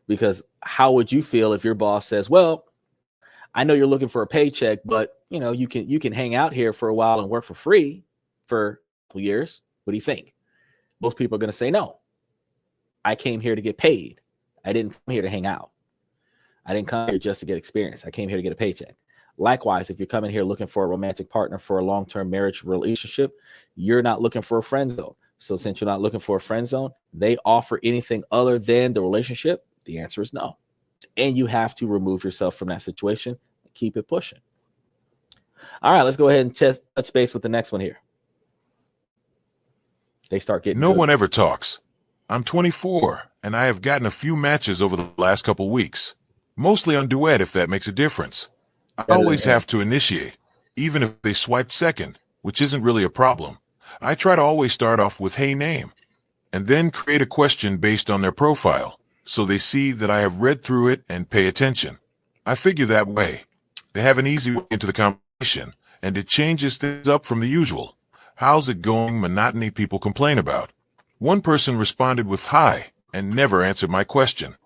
Because how would you feel if your boss says, well, I know you're looking for a paycheck, but you can hang out here for a while and work for free for a couple years. What do you think? Most people are going to say no. I came here to get paid. I didn't come here to hang out. I didn't come here just to get experience. I came here to get a paycheck. Likewise, if you're coming here looking for a romantic partner for a long-term marriage relationship, you're not looking for a friend zone. So since you're not looking for a friend zone, they offer anything other than the relationship. The answer is no. And you have to remove yourself from that situation and keep it pushing. All right, let's go ahead and touch base with the next one here. They start getting No good. one ever talks. I'm 24, and I have gotten a few matches over the last couple weeks. Mostly on Duet, if that makes a difference. I always have to initiate, even if they swiped second, which isn't really a problem. I try to always start off with "Hey, name," and then create a question based on their profile, so they see that I have read through it and pay attention. I figure that way they have an easy way into the conversation, and it changes things up from the usual "How's it going?" monotony people complain about. One person responded with "Hi," and never answered my question.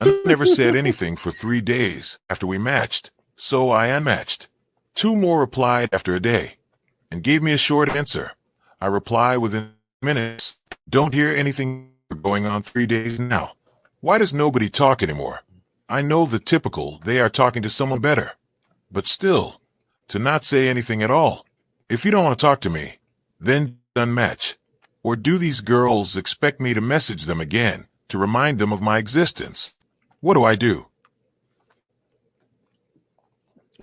I never said anything for 3 days after we matched, so I unmatched. 2 more replied after a day and gave me a short answer. I reply within minutes. Don't hear anything going on 3 days now. Why does nobody talk anymore? I know the typical, they are talking to someone better. But still, to not say anything at all. If you don't want to talk to me, then unmatch. Or do these girls expect me to message them again to remind them of my existence? What do I do?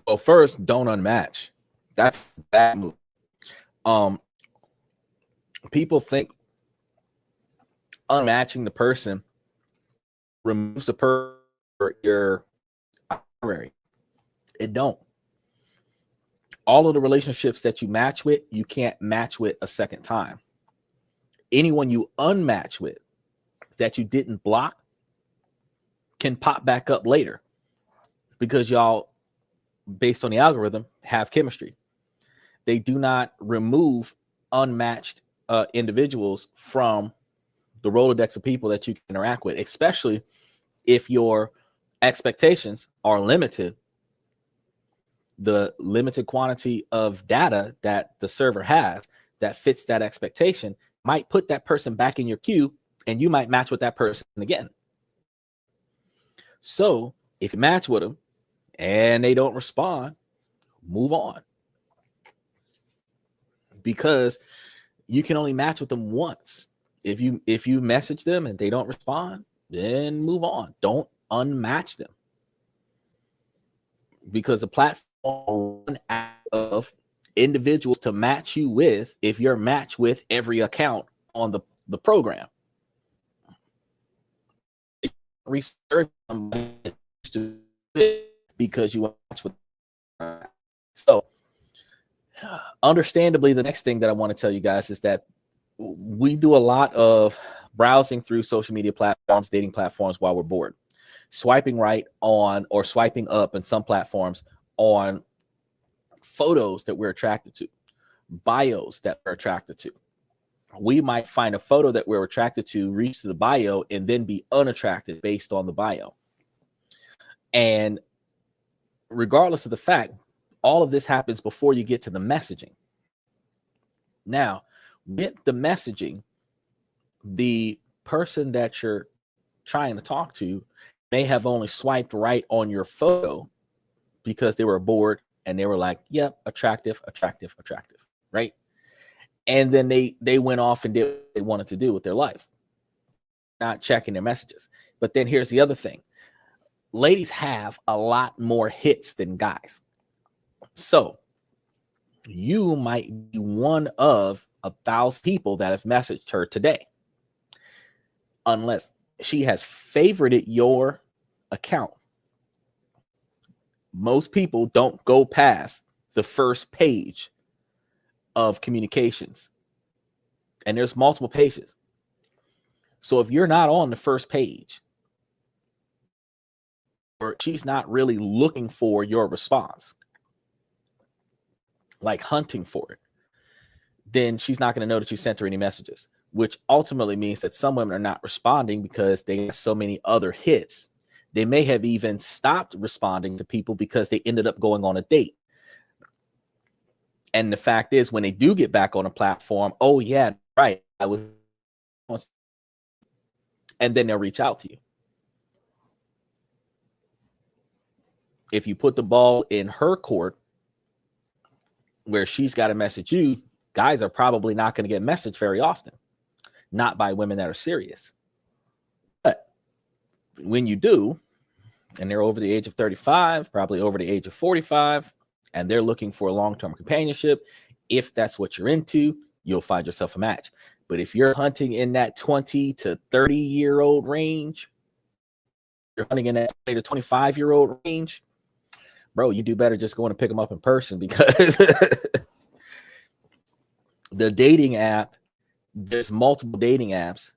Well, first, don't unmatch. That's a bad move. People think unmatching the person removes the person your itinerary. It don't. All of the relationships that you match with, you can't match with a second time. Anyone you unmatch with that you didn't block can pop back up later because y'all, based on the algorithm, have chemistry. They do not remove unmatched individuals from the Rolodex of people that you can interact with, especially if your expectations are limited. The limited quantity of data that the server has that fits that expectation might put that person back in your queue, and you might match with that person again. So if you match with them and they don't respond, move on. Because you can only match with them once. If you message them and they don't respond, then move on. Don't unmatch them. Because the platform will run out of individuals to match you with if you're matched with every account on the program. Research somebody because you match with. So understandably, the next thing that I want to tell you guys is that we do a lot of browsing through social media platforms, dating platforms while we're bored, swiping right on or swiping up in some platforms on photos that we're attracted to, bios that we're attracted to. We might find a photo that we're attracted to, reach to the bio, and then be unattracted based on the bio. And regardless of the fact, all of this happens before you get to the messaging. Now, with the messaging, the person that you're trying to talk to may have only swiped right on your photo because they were bored and they were like, yep, attractive, attractive, attractive, right? And then they went off and did what they wanted to do with their life, not checking their messages. But then here's the other thing. Ladies have a lot more hits than guys. So you might be one of 1,000 people that have messaged her today, unless she has favorited your account. Most people don't go past the first page of communications, and there's multiple pages. So if you're not on the first page, or she's not really looking for your response, like hunting for it, then she's not going to know that you sent her any messages, which ultimately means that some women are not responding because they have so many other hits. They may have even stopped responding to people because they ended up going on a date. And the fact is, when they do get back on a platform, oh yeah, right, I was, and then they'll reach out to you. If you put the ball in her court where she's got to message you, guys are probably not going to get messaged very often, not by women that are serious. But when you do, and they're over the age of 35, probably over the age of 45, and they're looking for a long-term companionship, if that's what you're into, you'll find yourself a match. But if you're hunting in that 20 to 30-year-old range, you're hunting in that 20 to 25-year-old range, bro, you do better just going to pick them up in person, because the dating app, there's multiple dating apps,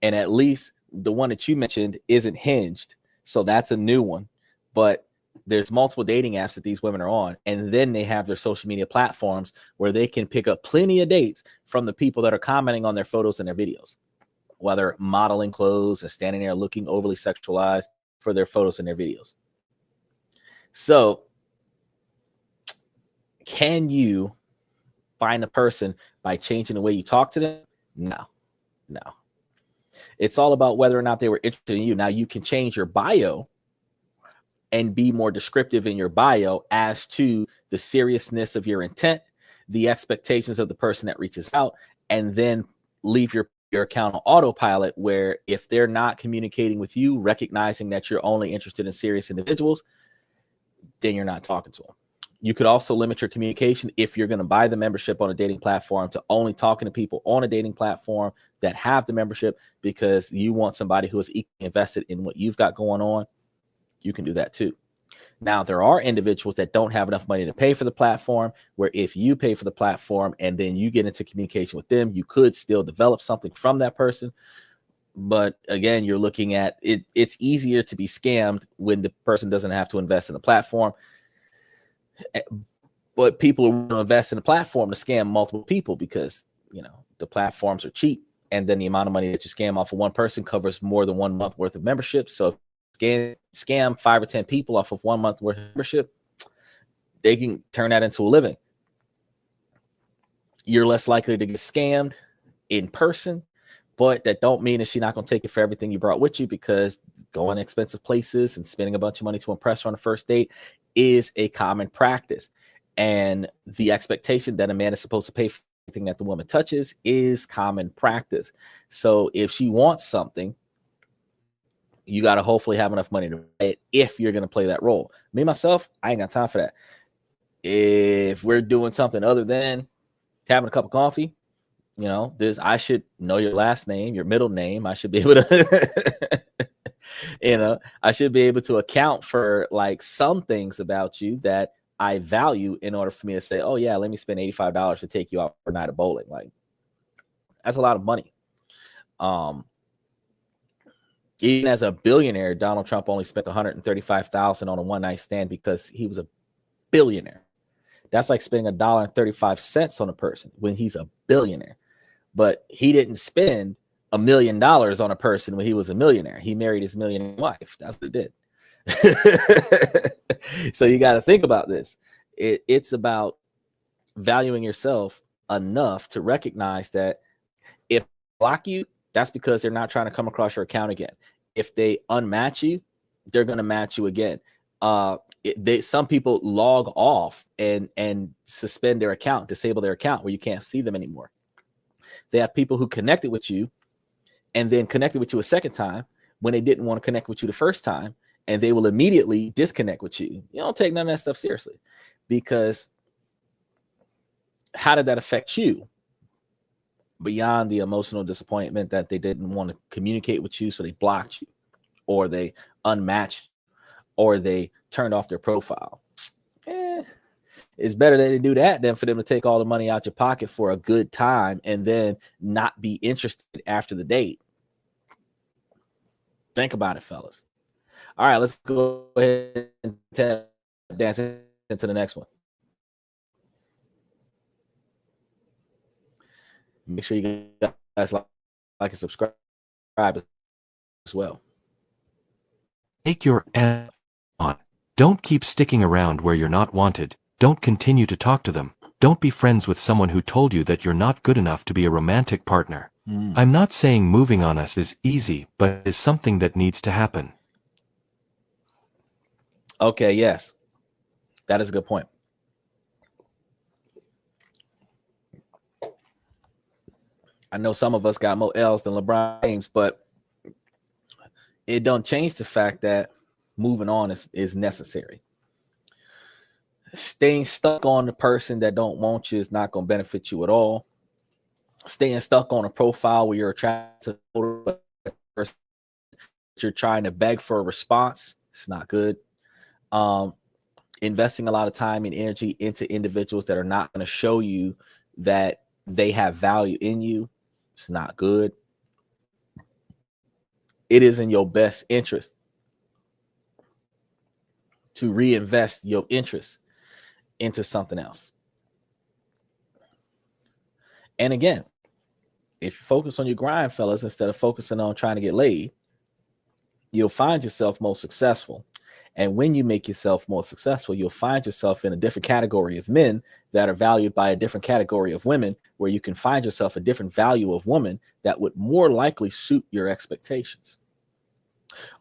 and at least the one that you mentioned isn't Hinged. So that's a new one, but there's multiple dating apps that these women are on. And then they have their social media platforms where they can pick up plenty of dates from the people that are commenting on their photos and their videos, whether modeling clothes and standing there looking overly sexualized for their photos and their videos. So can you find a person by changing the way you talk to them? No. It's all about whether or not they were interested in you. Now, you can change your bio and be more descriptive in your bio as to the seriousness of your intent, the expectations of the person that reaches out, and then leave your account on autopilot, where if they're not communicating with you, recognizing that you're only interested in serious individuals, then you're not talking to them. You could also limit your communication if you're going to buy the membership on a dating platform to only talking to people on a dating platform that have the membership, because you want somebody who is equally invested in what you've got going on. You can do that too. Now, there are individuals that don't have enough money to pay for the platform, where if you pay for the platform and then you get into communication with them, you could still develop something from that person. But again, you're looking at it. It's easier to be scammed when the person doesn't have to invest in a platform. But people are going to invest in a platform to scam multiple people, because, you know, the platforms are cheap. And then the amount of money that you scam off of one person covers more than 1 month worth of membership. So if scam 5 or 10 people off of 1 month worth of membership, they can turn that into a living. You're less likely to get scammed in person, but that don't mean that she's not going to take it for everything you brought with you, because going to expensive places and spending a bunch of money to impress her on the first date is a common practice. And the expectation that a man is supposed to pay for everything that the woman touches is common practice. So if she wants something, you got to hopefully have enough money to buy it if you're going to play that role. Me, myself, I ain't got time for that. If we're doing something other than having a cup of coffee, you know, I should know your last name, your middle name. I should be able to, you know, I should be able to account for like some things about you that I value in order for me to say, oh yeah, let me spend $85 to take you out for a night of bowling. Like, that's a lot of money. Even as a billionaire, Donald Trump only spent $135,000 on a one-night stand because he was a billionaire. That's like spending $1.35 on a person when he's a billionaire. But he didn't spend $1 million on a person when he was a millionaire. He married his millionaire wife. That's what he did. So you got to think about this. It's about valuing yourself enough to recognize that if they block you, that's because they're not trying to come across your account again. If they unmatch you, they're going to match you again. Some people log off and suspend their account, disable their account, where you can't see them anymore. They have people who connected with you and then connected with you a second time when they didn't want to connect with you the first time, and they will immediately disconnect with you. You don't take none of that stuff seriously, because how did that affect you? Beyond the emotional disappointment that they didn't want to communicate with you, so they blocked you, or they unmatched, or they turned off their profile. It's better that they do that than for them to take all the money out your pocket for a good time and then not be interested after the date. Think about it, fellas. All right, let's go ahead and dance into the next one. Make sure you guys like and subscribe as well. Take your F on. Don't keep sticking around where you're not wanted. Don't continue to talk to them. Don't be friends with someone who told you that you're not good enough to be a romantic partner. I'm not saying moving on us is easy, but it is something that needs to happen. Okay, yes. That is a good point. I know some of us got more L's than LeBron James, but it don't change the fact that moving on is necessary. Staying stuck on the person that don't want you is not going to benefit you at all. Staying stuck on a profile where you're attracted to the person you're trying to beg for a response, it's not good. Investing a lot of time and energy into individuals that are not going to show you that they have value in you, it's not good. It is in your best interest to reinvest your interest into something else. And again, if you focus on your grind, fellas, instead of focusing on trying to get laid, you'll find yourself more successful. And when you make yourself more successful, you'll find yourself in a different category of men that are valued by a different category of women, where you can find yourself a different value of woman that would more likely suit your expectations.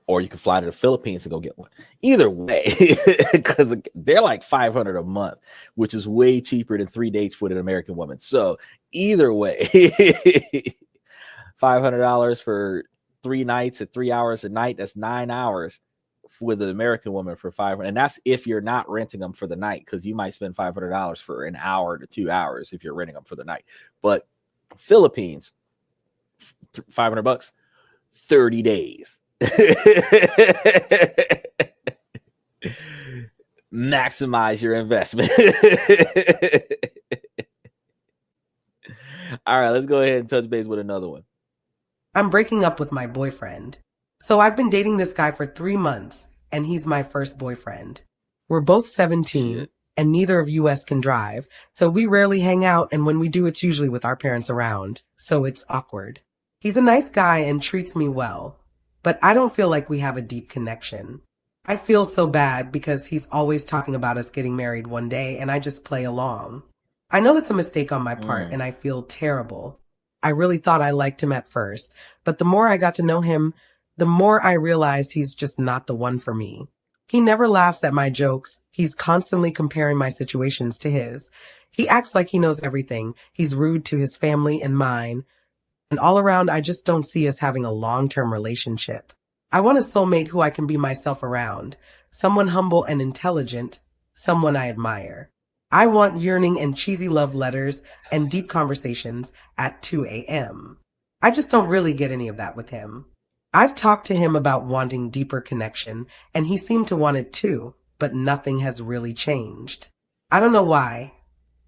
Or you can fly to the Philippines and go get one. Either way, because they're like $500 a month, which is way cheaper than 3 dates with an American woman. So either way, $500 for 3 nights at 3 hours a night, that's 9 hours with an American woman for $500. And that's if you're not renting them for the night, because you might spend $500 for an hour to 2 hours if you're renting them for the night. But Philippines, $500, 30 days. Maximize your investment. All right, let's go ahead and touch base with another one. I'm breaking up with my boyfriend. So I've been dating this guy for 3 months, and he's my first boyfriend. We're both 17, Shit. and neither of us can drive, so we rarely hang out, and when we do, it's usually with our parents around, so it's awkward. He's a nice guy and treats me well, but I don't feel like we have a deep connection. I feel so bad because he's always talking about us getting married one day, and I just play along. I know that's a mistake on my part, and I feel terrible. I really thought I liked him at first, but the more I got to know him, the more I realized he's just not the one for me. He never laughs at my jokes. He's constantly comparing my situations to his. He acts like he knows everything. He's rude to his family and mine. And all around, I just don't see us having a long-term relationship. I want a soulmate who I can be myself around. Someone humble and intelligent. Someone I admire. I want yearning and cheesy love letters and deep conversations at 2 a.m. I just don't really get any of that with him. I've talked to him about wanting deeper connection, and he seemed to want it too, but nothing has really changed. I don't know why,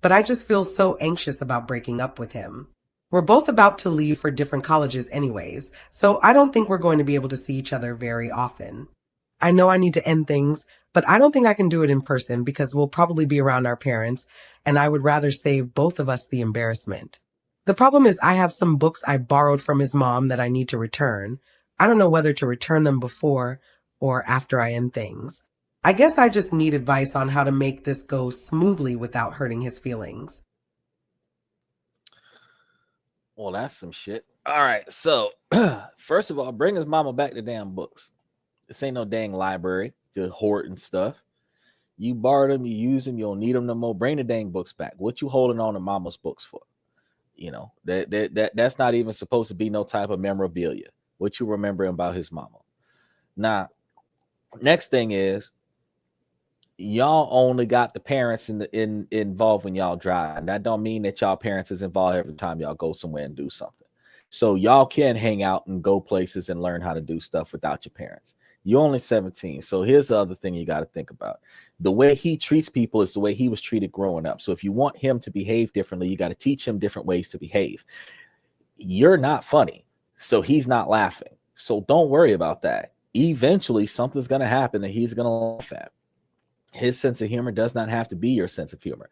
but I just feel so anxious about breaking up with him. We're both about to leave for different colleges anyways, so I don't think we're going to be able to see each other very often. I know I need to end things, but I don't think I can do it in person because we'll probably be around our parents, and I would rather save both of us the embarrassment. The problem is I have some books I borrowed from his mom that I need to return. I don't know whether to return them before or after I end things. I guess I just need advice on how to make this go smoothly without hurting his feelings. Well, that's some shit. All right, so first of all, bring his mama back the damn books. This ain't no dang library to hoard and stuff. You borrow them, you use them, you don't need them no more. Bring the dang books back. What you holding on to mama's books for? You know, that's not even supposed to be no type of memorabilia. What you remembering about his mama. Now, next thing is, y'all only got the parents involved when y'all drive. And that don't mean that y'all parents is involved every time y'all go somewhere and do something. So y'all can hang out and go places and learn how to do stuff without your parents. You're only 17. So here's the other thing you got to think about. The way he treats people is the way he was treated growing up. So if you want him to behave differently, you got to teach him different ways to behave. You're not funny, so he's not laughing. So don't worry about that. Eventually, something's going to happen that he's going to laugh at. His sense of humor does not have to be your sense of humor.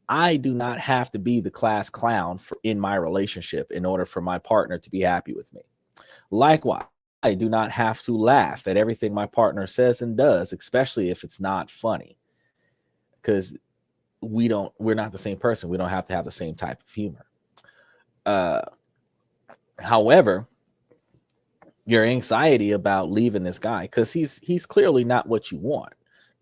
I do not have to be the class clown in my relationship in order for my partner to be happy with me. Likewise, I do not have to laugh at everything my partner says and does, especially if it's not funny, because we're not the same person. We don't have to have the same type of humor. However, your anxiety about leaving this guy, because he's clearly not what you want,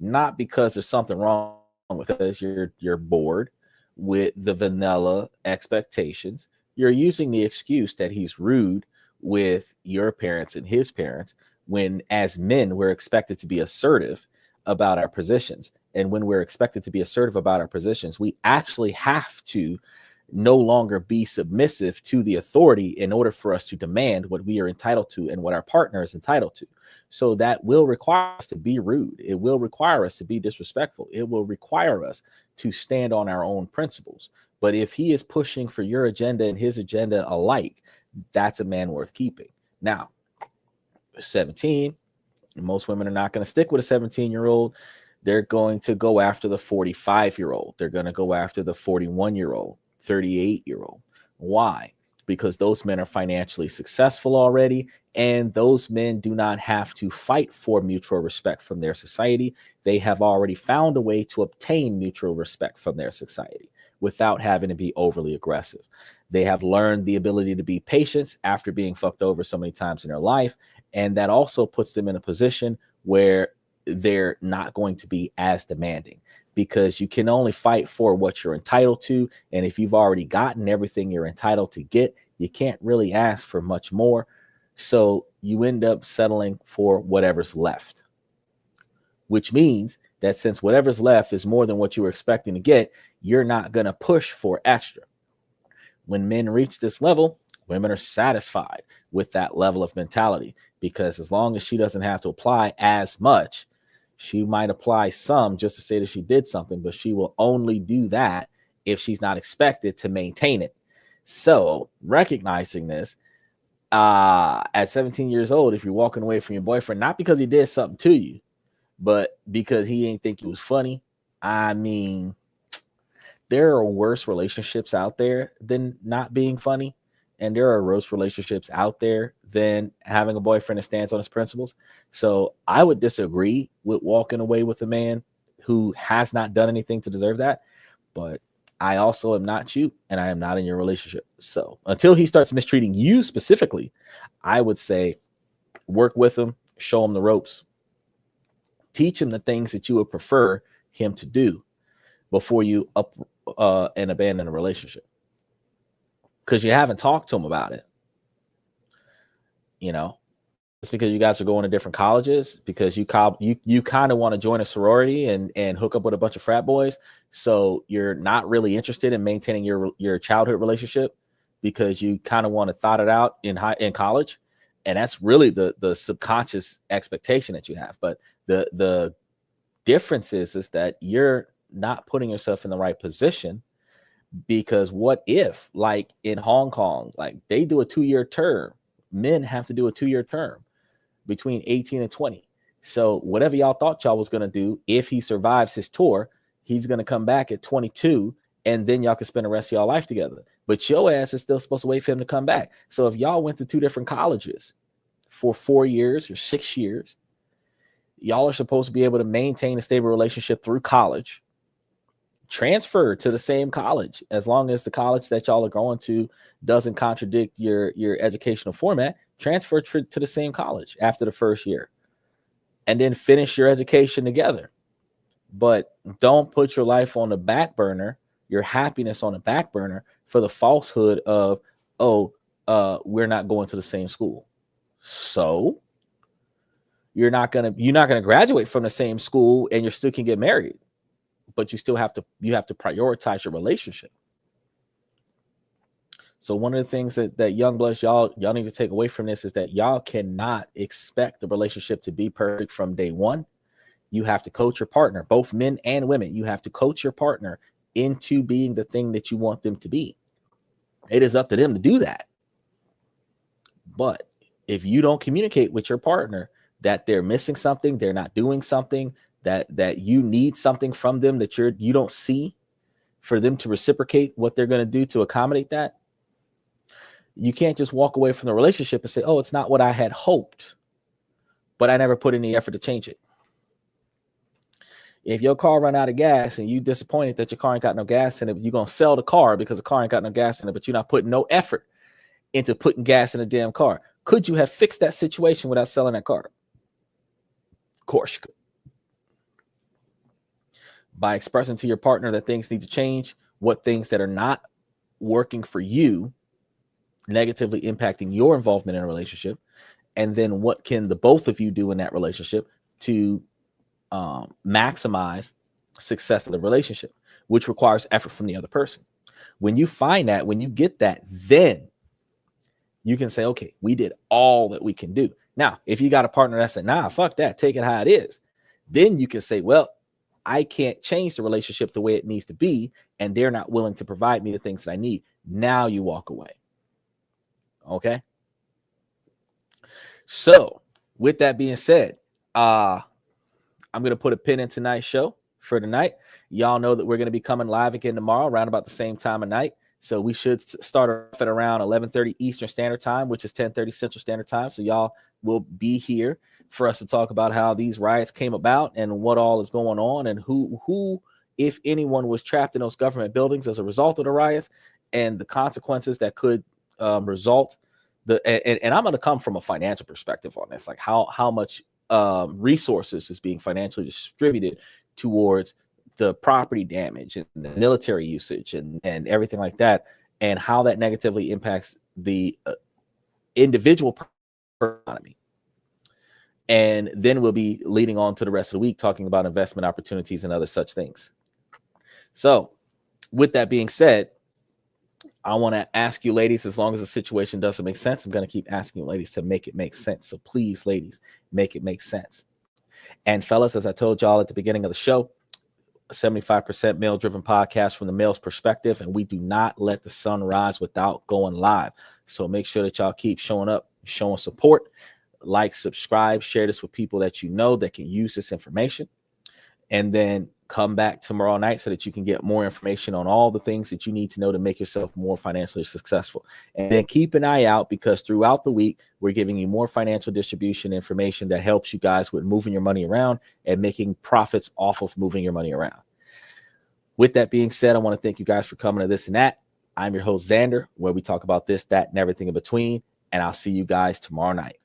not because there's something wrong with it, because you're bored with the vanilla expectations. You're using the excuse that he's rude with your parents and his parents, when as men we're expected to be assertive about our positions. And when we're expected to be assertive about our positions, we actually have to no longer be submissive to the authority in order for us to demand what we are entitled to and what our partner is entitled to. So that will require us to be rude. It will require us to be disrespectful. It will require us to stand on our own principles. But if he is pushing for your agenda and his agenda alike, that's a man worth keeping. Now, 17, most women are not going to stick with a 17-year-old. They're going to go after the 45-year-old. They're going to go after the 41-year-old, 38-year-old. Why? Because those men are financially successful already, and those men do not have to fight for mutual respect from their society. They have already found a way to obtain mutual respect from their society without having to be overly aggressive. They have learned the ability to be patient after being fucked over so many times in their life, and that also puts them in a position where they're not going to be as demanding, because you can only fight for what you're entitled to. And if you've already gotten everything you're entitled to get, you can't really ask for much more. So you end up settling for whatever's left, which means that since whatever's left is more than what you were expecting to get, you're not going to push for extra. When men reach this level, women are satisfied with that level of mentality, because as long as she doesn't have to apply as much, she might apply some just to say that she did something, but she will only do that if she's not expected to maintain it. So recognizing this, at 17 years old, if you're walking away from your boyfriend, not because he did something to you, but because he didn't think you was funny, I mean, there are worse relationships out there than not being funny. And there are worse relationships out there than having a boyfriend that stands on his principles. So I would disagree with walking away with a man who has not done anything to deserve that. But I also am not you, and I am not in your relationship. So until he starts mistreating you specifically, I would say work with him, show him the ropes, teach him the things that you would prefer him to do before you up and abandon a relationship, because you haven't talked to him about it. You know, it's because you guys are going to different colleges, because you kind of want to join a sorority and hook up with a bunch of frat boys. So you're not really interested in maintaining your childhood relationship, because you kind of want to thought it out in college. And that's really the subconscious expectation that you have. But the difference is that you're not putting yourself in the right position, because what if, like in Hong Kong, like they do a 2-year term, men have to do a 2-year term between 18 and 20. So whatever y'all thought y'all was going to do, if he survives his tour, he's going to come back at 22, and then y'all can spend the rest of y'all life together. But your ass is still supposed to wait for him to come back. So if y'all went to 2 different colleges for 4 years or 6 years, y'all are supposed to be able to maintain a stable relationship through college, transfer to the same college, as long as the college that y'all are going to doesn't contradict your educational format. Transfer to the same college after the first year, and then finish your education together. But don't put your life on the back burner, your happiness on the back burner, for the falsehood of, we're not going to the same school. So you're not gonna graduate from the same school, and you still can get married, but you have to prioritize your relationship. So one of the things that young bloods, y'all need to take away from this is that y'all cannot expect the relationship to be perfect from day one. You have to coach your partner, both men and women. You have to coach your partner into being the thing that you want them to be. It is up to them to do that. But if you don't communicate with your partner that they're missing something, they're not doing something, that you need something from them that you don't see, for them to reciprocate what they're going to do to accommodate that, you can't just walk away from the relationship and say, oh, it's not what I had hoped, but I never put any effort to change it. If your car run out of gas and you disappointed that your car ain't got no gas in it, you're going to sell the car because the car ain't got no gas in it, but you're not putting no effort into putting gas in a damn car. Could you have fixed that situation without selling that car? Of course you could. By expressing to your partner that things need to change, what things that are not working for you, negatively impacting your involvement in a relationship, and then what can the both of you do in that relationship to maximize success of the relationship, which requires effort from the other person. When you find that, when you get that, then you can say, okay, we did all that we can do. Now, if you got a partner that said, nah, fuck that, take it how it is, then you can say, well, I can't change the relationship the way it needs to be, and they're not willing to provide me the things that I need. Now you walk away. Okay. So with that being said, I'm going to put a pin in tonight's show for tonight. Y'all know that we're going to be coming live again tomorrow around about the same time of night. So we should start off at around 11:30 Eastern Standard Time, which is 10:30 Central Standard Time. So y'all will be here for us to talk about how these riots came about and what all is going on, and who, if anyone, was trapped in those government buildings as a result of the riots, and the consequences that could result. And I'm going to come from a financial perspective on this, like how much resources is being financially distributed towards the property damage and the military usage and everything like that, and how that negatively impacts the individual economy. And then we'll be leading on to the rest of the week talking about investment opportunities and other such things. So with that being said, I want to ask you ladies, as long as the situation doesn't make sense, I'm going to keep asking you ladies to make it make sense. So please, ladies, make it make sense. And fellas, as I told y'all at the beginning of the show, a 75% male-driven podcast from the male's perspective, and we do not let the sun rise without going live. So make sure that y'all keep showing up, showing support, like, subscribe, share this with people that you know that can use this information, and then come back tomorrow night so that you can get more information on all the things that you need to know to make yourself more financially successful. And then keep an eye out, because throughout the week, we're giving you more financial distribution information that helps you guys with moving your money around and making profits off of moving your money around. With that being said, I want to thank you guys for coming to This and That. I'm your host, Xander, where we talk about this, that, and everything in between. And I'll see you guys tomorrow night.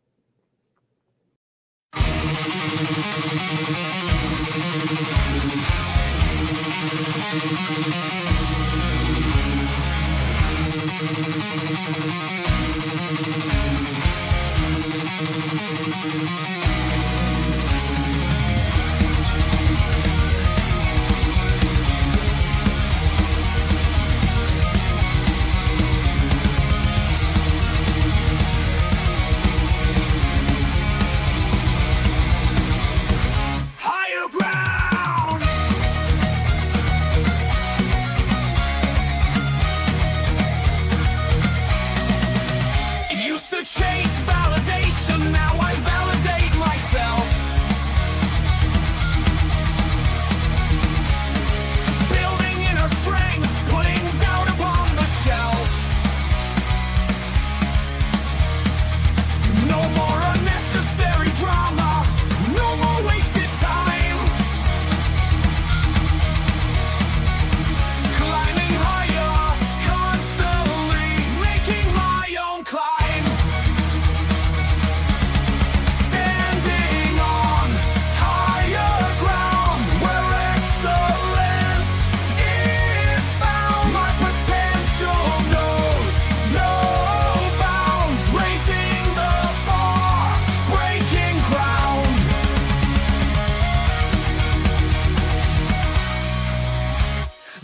Higher ground. Used to chase validation, now I validate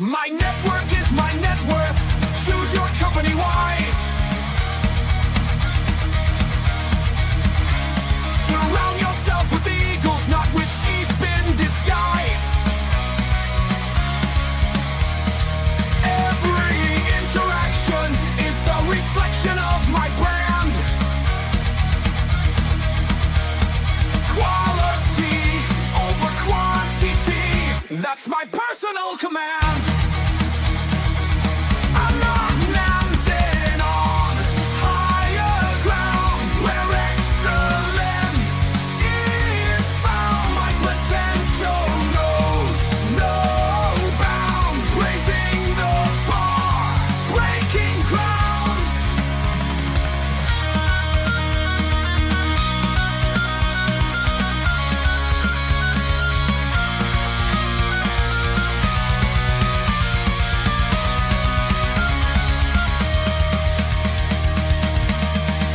My network is my net worth. Choose your company wise. Surround yourself with eagles, not with sheep in disguise. Every interaction is a reflection of my brand. Quality over quantity, that's my personal command. I'm not landing on higher ground where excellence is found. My potential knows no bounds, raising the bar, breaking ground.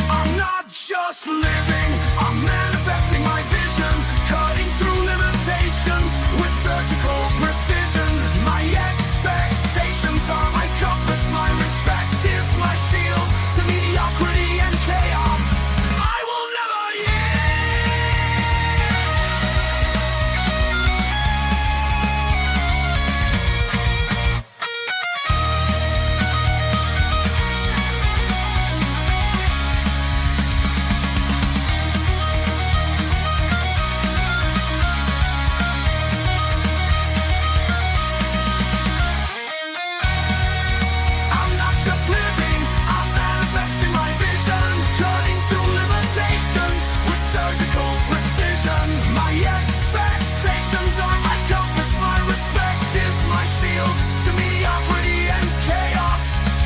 I'm not just living, I'm manifesting my vision, cutting through limitations with surgical precision. My expectations are my compass, my respect is my shield to mediocrity and chaos. I will never I'm not just living, I'm manifesting my vision, cutting through limitations with surgical precision. My expectations are my compass, my respect is my shield to mediocrity and chaos.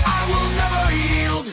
I will never yield.